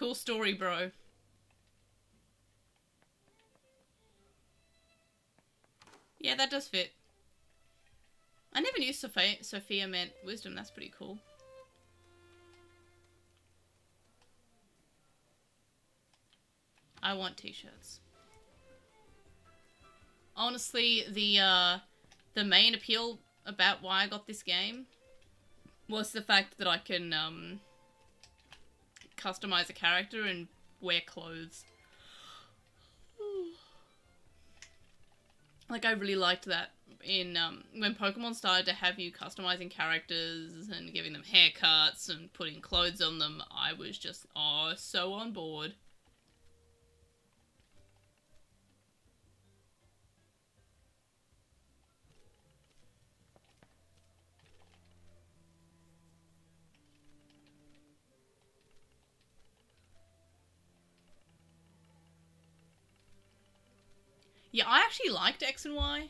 Cool story, bro. Yeah, that does fit. I never knew Sophia meant wisdom. That's pretty cool. I want t-shirts. Honestly, the main appeal about why I got this game was the fact that I can customize a character and wear clothes. Like, I really liked that in when Pokemon started to have you customizing characters and giving them haircuts and putting clothes on them. I was just, oh, so on board. Yeah, I actually liked X and Y.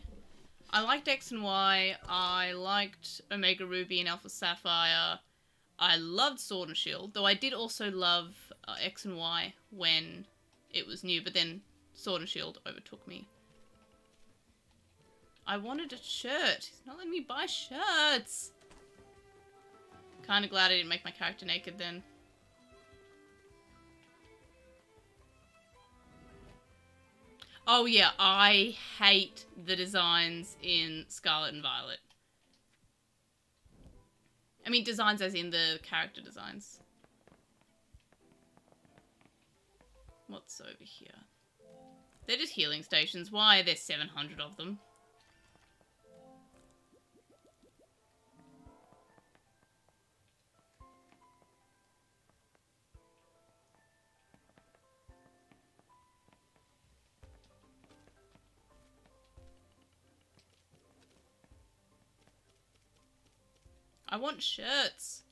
I liked X and Y. I liked Omega Ruby and Alpha Sapphire. I loved Sword and Shield, though I did also love X and Y when it was new, but then Sword and Shield overtook me. I wanted a shirt. He's not letting me buy shirts. Kinda glad I didn't make my character naked then. Oh yeah, I hate the designs in Scarlet and Violet. I mean, designs as in the character designs. What's over here? They're just healing stations. Why are there 700 of them? I want shirts.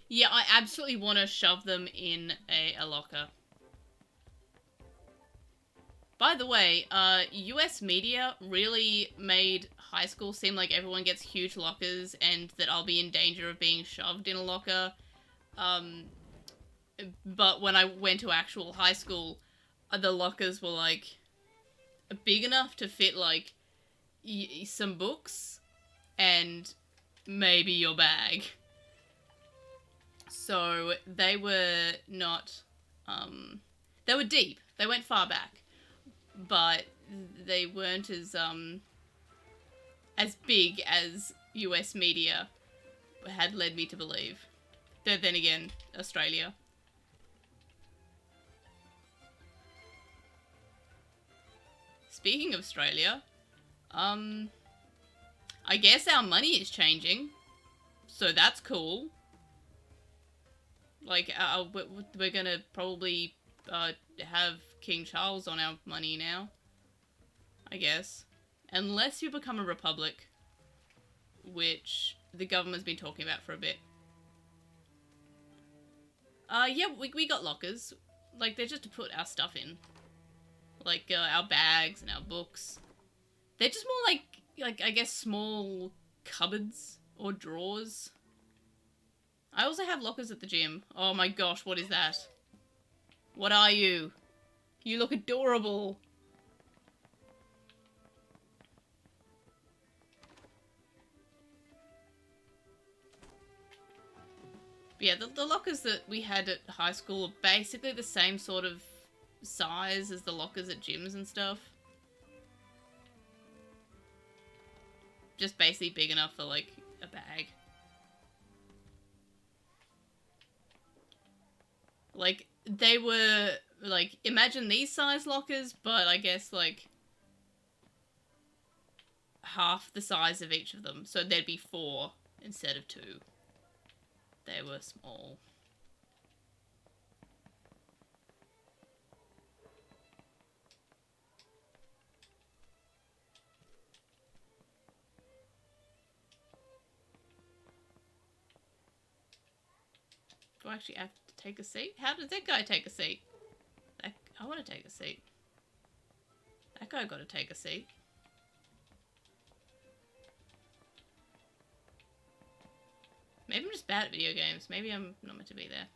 Yeah, I absolutely want to shove them in a locker. By the way, US media really made high school seem like everyone gets huge lockers and that I'll be in danger of being shoved in a locker. But when I went to actual high school, the lockers were like big enough to fit like some books and maybe your bag. So they were not, they were deep. They went far back, but they weren't as big as US media had led me to believe. Then again, Australia. Speaking of Australia, I guess our money is changing, so that's cool. Like, we're gonna probably have King Charles on our money now, I guess. Unless you become a republic, which the government's been talking about for a bit. Yeah, we got lockers. Like, they're just to put our stuff in. Like, our bags and our books. They're just more like I guess, small cupboards or drawers. I also have lockers at the gym. Oh my gosh, what is that? What are you? You look adorable. But yeah, the lockers that we had at high school are basically the same sort of size as the lockers at gyms and stuff. Just basically big enough for, like, a bag. Like, they were, like, imagine these size lockers, but I guess, like, half the size of each of them. So there'd be 4 instead of 2. They were small. Do I actually have to take a seat? How does that guy take a seat? I want to take a seat. That guy got to take a seat. just bad at video games. Maybe I'm not meant to be there.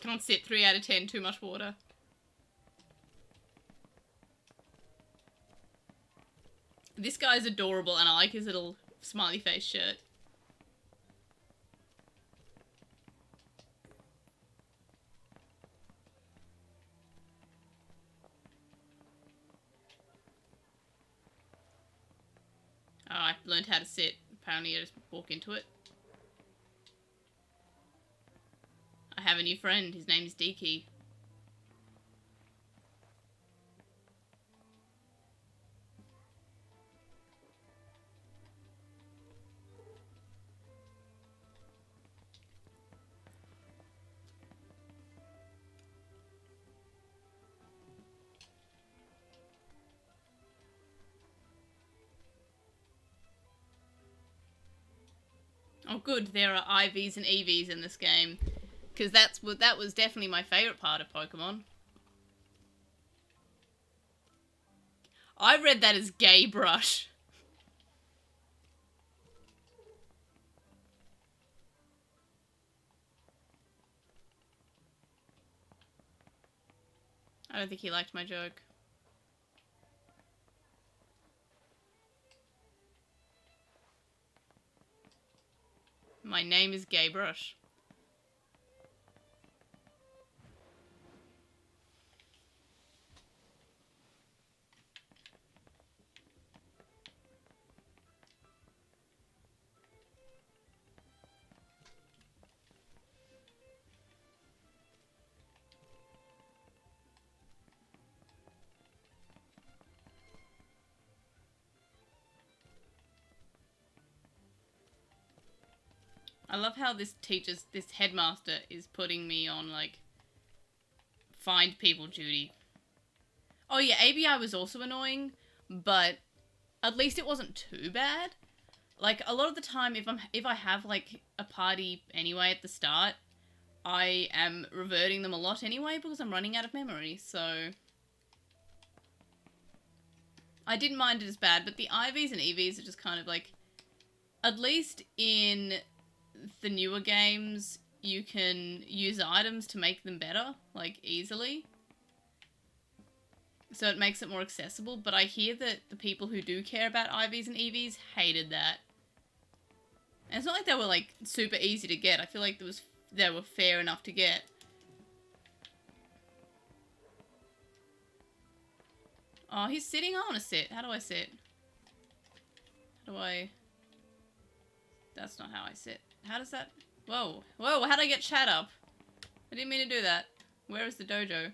Can't sit. 3 out of 10. Too much water. This guy's adorable, and I like his little smiley face shirt. Oh, I learned how to sit. Apparently I just walk into it. I have a new friend. His name's Diki. Oh good, there are IVs and EVs in this game. Because that was definitely my favourite part of Pokemon. I read that as gay brush. I don't think he liked my joke. My name is Gay Brush. I love how this headmaster is putting me on, like, find people duty. Oh yeah, ABI was also annoying, but at least it wasn't too bad. Like, a lot of the time, if I have, like, a party anyway at the start, I am reverting them a lot anyway because I'm running out of memory, so... I didn't mind it as bad, but the IVs and EVs are just kind of, like... At least in the newer games, you can use items to make them better, like, easily. So it makes it more accessible, but I hear that the people who do care about IVs and EVs hated that. And it's not like they were, like, super easy to get. I feel like they were fair enough to get. Oh, he's sitting? I want to sit. How do I sit? How do I... That's not how I sit. How does that... Whoa. Whoa, how'd I get chat up? I didn't mean to do that. Where is the dojo?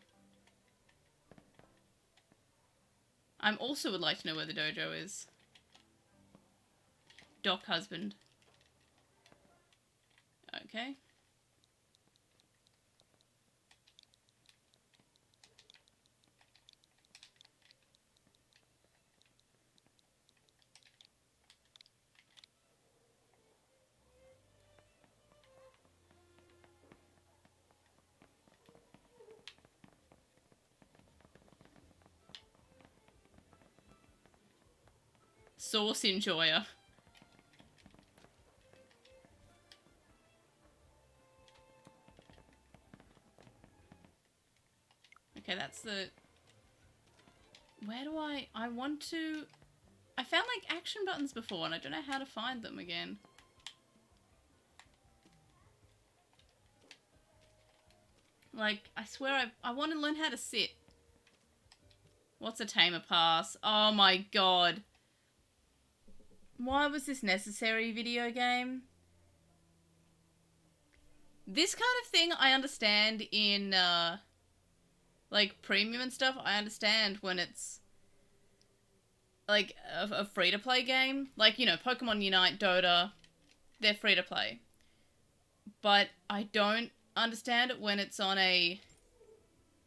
I also would like to know where the dojo is. Doc husband. Okay. Sauce enjoyer. Okay, that's the... Where do I want to... I found, like, action buttons before, and I don't know how to find them again. Like, I swear I want to learn how to sit. What's a tamer pass? Oh my god. Why was this necessary, video game? This kind of thing I understand in, like, premium and stuff. I understand when it's, like, a free-to-play game. Like, you know, Pokemon Unite, Dota, they're free-to-play. But I don't understand it when it's on a...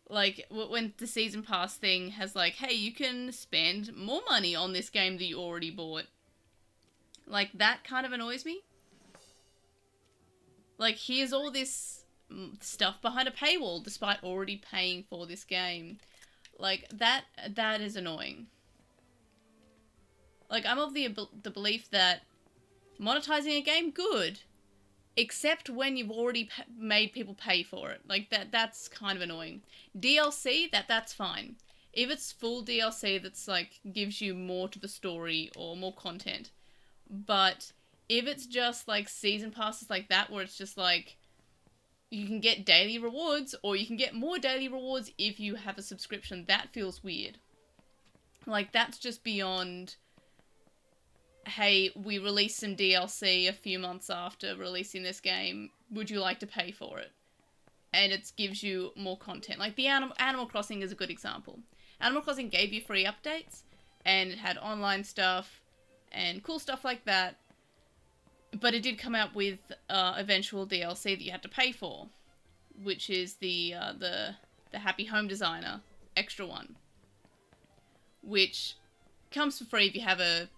Like, when the Season Pass thing has, like, hey, you can spend more money on this game that you already bought. Like, that kind of annoys me. Like, here's all this stuff behind a paywall despite already paying for this game. Like, that is annoying. Like, I'm of the belief that monetizing a game, good. Except when you've already made people pay for it. Like, that's kind of annoying. DLC, that's fine. If it's full DLC that's, like, gives you more to the story or more content. But if it's just, like, season passes like that, where it's just, like, you can get daily rewards, or you can get more daily rewards if you have a subscription, that feels weird. Like, that's just beyond, hey, we released some DLC a few months after releasing this game, would you like to pay for it? And it gives you more content. Like, the Animal Crossing is a good example. Animal Crossing gave you free updates, and it had online stuff, and cool stuff like that, but it did come out with eventual DLC that you had to pay for, which is the Happy Home Designer extra one, which comes for free if you have the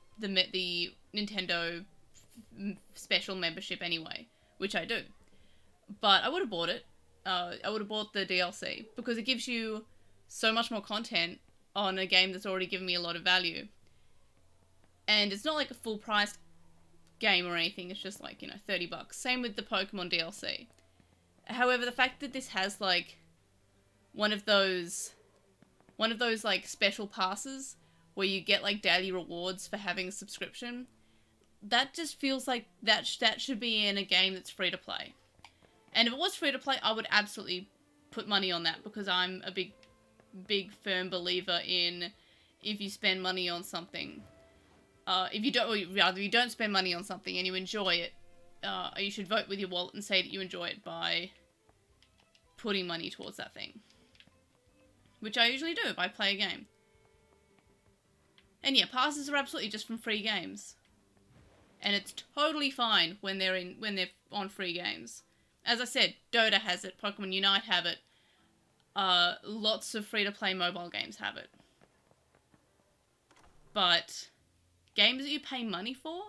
Nintendo special membership anyway, which I do. But I would have bought it. I would have bought the DLC because it gives you so much more content on a game that's already given me a lot of value. And it's not like a full price game or anything, it's just like, $30. Same with the Pokemon DLC. However, the fact that this has like one of those like special passes where you get like daily rewards for having a subscription, that just feels like that should be in a game that's free to play. And if it was free to play, I would absolutely put money on that, because I'm a big firm believer in, if you spend money on something, if you don't spend money on something and you enjoy it, you should vote with your wallet and say that you enjoy it by putting money towards that thing. Which I usually do if I play a game. And yeah, passes are absolutely just from free games. And it's totally fine when they're on free games. As I said, Dota has it, Pokemon Unite have it, lots of free-to-play mobile games have it. But games that you pay money for,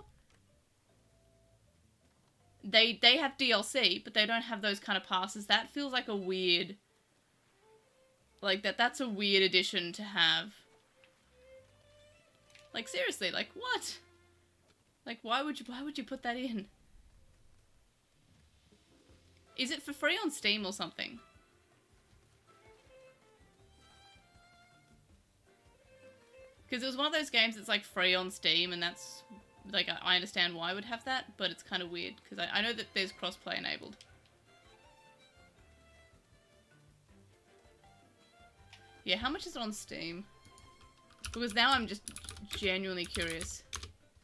they have DLC, but they don't have those kind of passes. That feels like a weird, like that's a weird addition to have. Like, seriously, like, what? Like, why would you put that in? Is it for free on Steam or something? Because it was one of those games that's like free on Steam, and that's, like, I understand why I would have that, but it's kind of weird, because I know that there's crossplay enabled. Yeah, how much is it on Steam? Because now I'm just genuinely curious.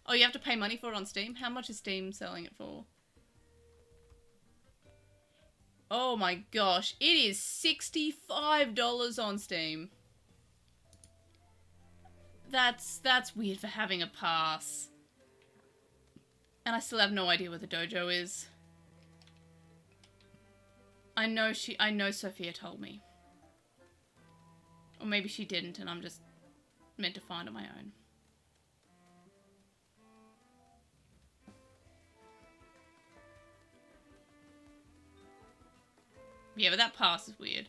Oh, you have to pay money for it on Steam? How much is Steam selling it for? Oh my gosh, it is $65 on Steam. That's weird for having a pass. And I still have no idea where the dojo is. I know Sophia told me. Or maybe she didn't and I'm just meant to find on my own. Yeah, but that pass is weird.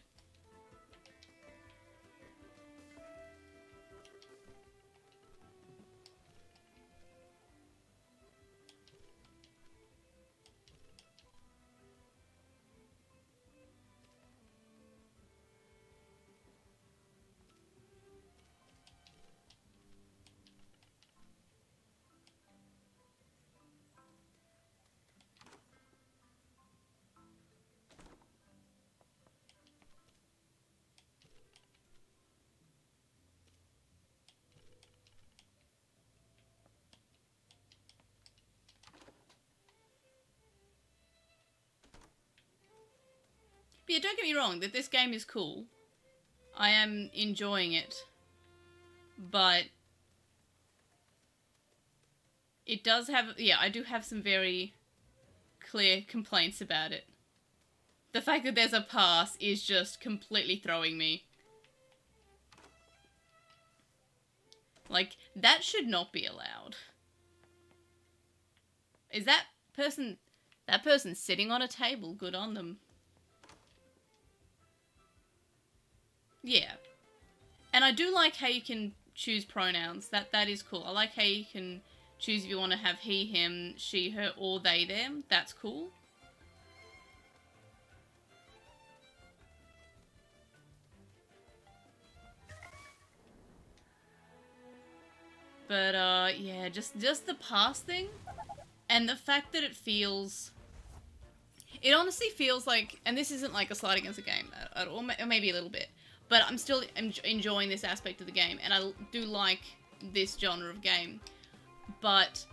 But yeah, don't get me wrong, that this game is cool. I am enjoying it. But it does have, yeah, I do have some very clear complaints about it. The fact that there's a pass is just completely throwing me. Like, that should not be allowed. Is that person sitting on a table? Good on them. Yeah. And I do like how you can choose pronouns. That is cool. I like how you can choose if you want to have he, him, she, her, or they, them. That's cool. But, yeah, just the pass thing. And the fact that it feels... It honestly feels like... And this isn't like a slight against the game at all, or maybe a little bit. But I'm still enjoying this aspect of the game. And I do like this genre of game. But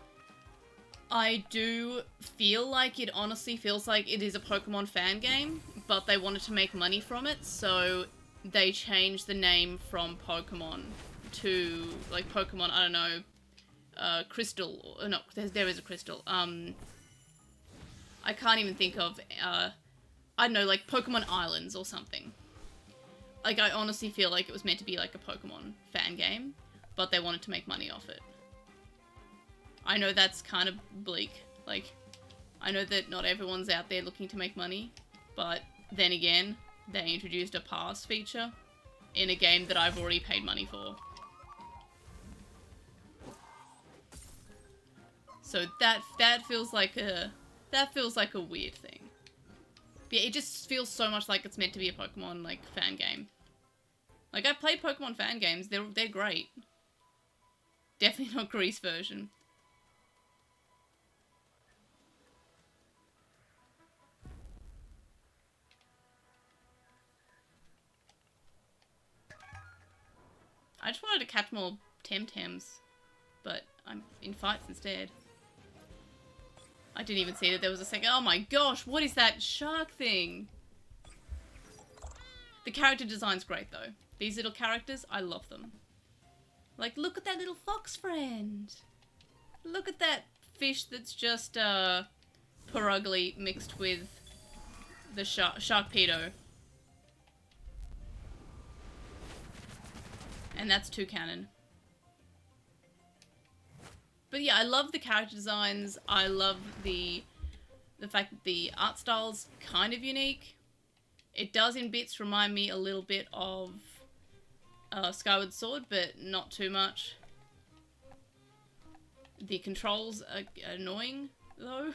I do feel like it honestly feels like it is a Pokemon fan game. But they wanted to make money from it. So they changed the name from Pokemon to, like, Pokemon, I don't know, Crystal, or no, there is a Crystal, I can't even think of, I don't know, like, Pokemon Islands or something. Like, I honestly feel like it was meant to be, like, a Pokemon fan game, but they wanted to make money off it. I know that's kind of bleak, like, I know that not everyone's out there looking to make money, but then again, they introduced a pass feature in a game that I've already paid money for. So that feels like a weird thing. But yeah, it just feels so much like it's meant to be a Pokemon like fan game. Like, I've played Pokemon fan games, they're great. Definitely not Grease version. I just wanted to catch more TemTems, but I'm in fights instead. I didn't even see that there was a second. Oh my gosh, what is that shark thing? The character design's great though. These little characters, I love them. Like, look at that little fox friend. Look at that fish that's just Purugly mixed with the Sharkpedo. And that's Toucanon. But yeah, I love the character designs. I love the fact that the art style's kind of unique. It does in bits remind me a little bit of Skyward Sword, but not too much. The controls are annoying, though.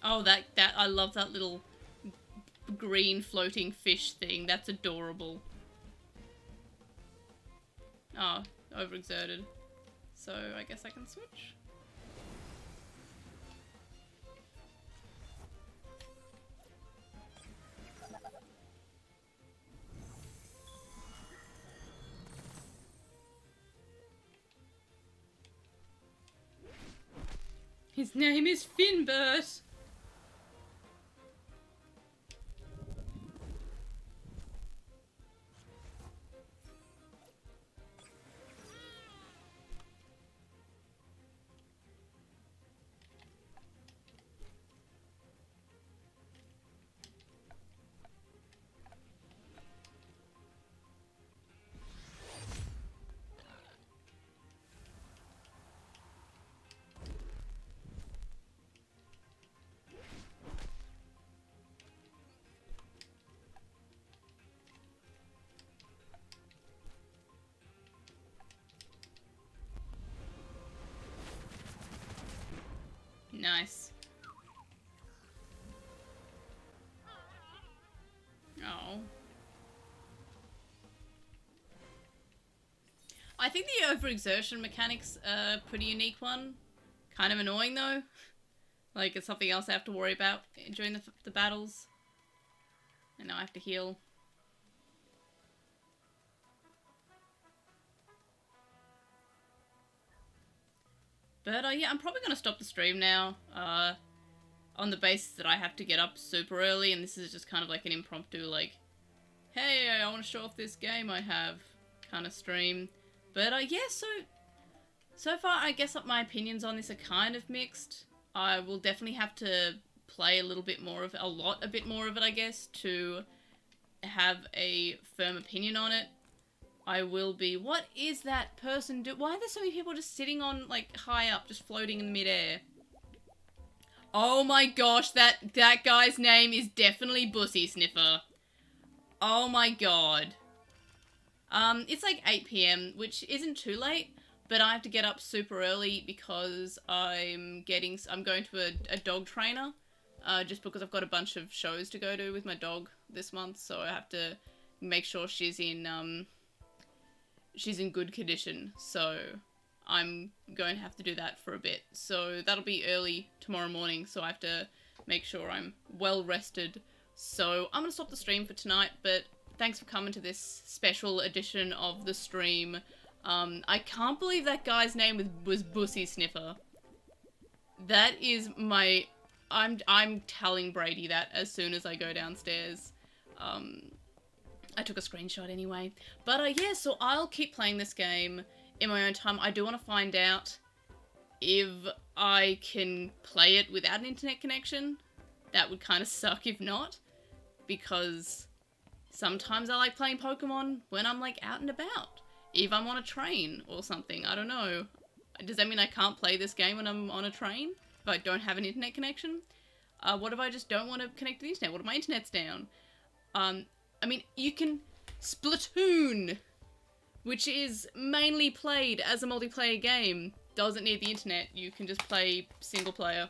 Oh, that I love that little green floating fish thing. That's adorable. Oh, overexerted. So I guess I can switch. His name is Finbert. Nice. Oh. I think the overexertion mechanics are a pretty unique one. Kind of annoying though. Like, it's something else I have to worry about during the battles. And now I have to heal. But yeah, I'm probably going to stop the stream now. On the basis that I have to get up super early, and this is just kind of like an impromptu, like, hey, I want to show off this game I have kind of stream. But yeah, so So far, I guess my opinions on this are kind of mixed. I will definitely have to play a little bit more of it, a bit more of it, I guess, to have a firm opinion on it. I will be... What is that person do? Why are there so many people just sitting on, like, high up, just floating in midair? Oh my gosh, that guy's name is definitely Bussy Sniffer. Oh my god. It's like 8 PM, which isn't too late, but I have to get up super early because I'm going to a dog trainer, just because I've got a bunch of shows to go to with my dog this month, so I have to make sure she's in good condition, so I'm going to have to do that for a bit. So that'll be early tomorrow morning, so I have to make sure I'm well rested. So I'm going to stop the stream for tonight, but thanks for coming to this special edition of the stream. I can't believe that guy's name was Bussy Sniffer. That is my... I'm telling Brady that as soon as I go downstairs. I took a screenshot anyway. But yeah, so I'll keep playing this game in my own time. I do want to find out if I can play it without an internet connection. That would kind of suck if not, because sometimes I like playing Pokemon when I'm like out and about. If I'm on a train or something, I don't know. Does that mean I can't play this game when I'm on a train if I don't have an internet connection? What if I just don't want to connect to the internet? What if my internet's down? I mean, you can... Splatoon, which is mainly played as a multiplayer game, doesn't need the internet. You can just play single player.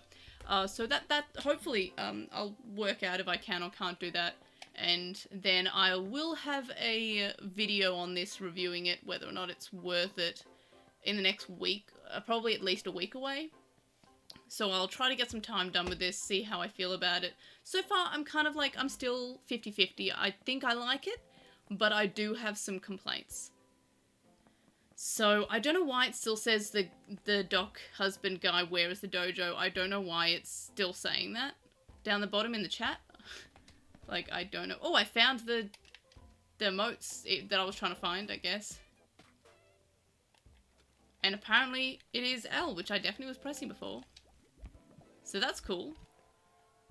So that hopefully, I'll work out if I can or can't do that. And then I will have a video on this reviewing it, whether or not it's worth it, in the next week. Probably at least a week away. So I'll try to get some time done with this, see how I feel about it. So far, I'm kind of like, I'm still 50-50. I think I like it, but I do have some complaints. So I don't know why it still says the doc husband guy, where is the dojo? I don't know why it's still saying that down the bottom in the chat. Like, I don't know. Oh, I found the emotes that I was trying to find, I guess. And apparently it is L, which I definitely was pressing before. So that's cool.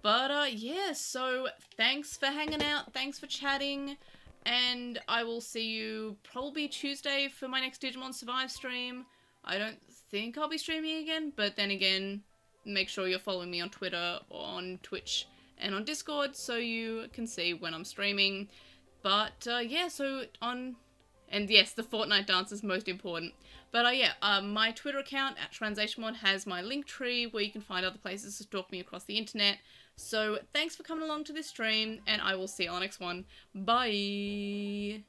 But yeah, so thanks for hanging out, thanks for chatting, and I will see you probably Tuesday for my next Digimon Survive stream. I don't think I'll be streaming again, but then again, make sure you're following me on Twitter, on Twitch, and on Discord so you can see when I'm streaming. But yeah, so on... And yes, the Fortnite dance is most important. But yeah, my Twitter account @TranslationMon has my link tree where you can find other places to stalk me across the internet. So thanks for coming along to this stream, and I will see you on the next one. Bye!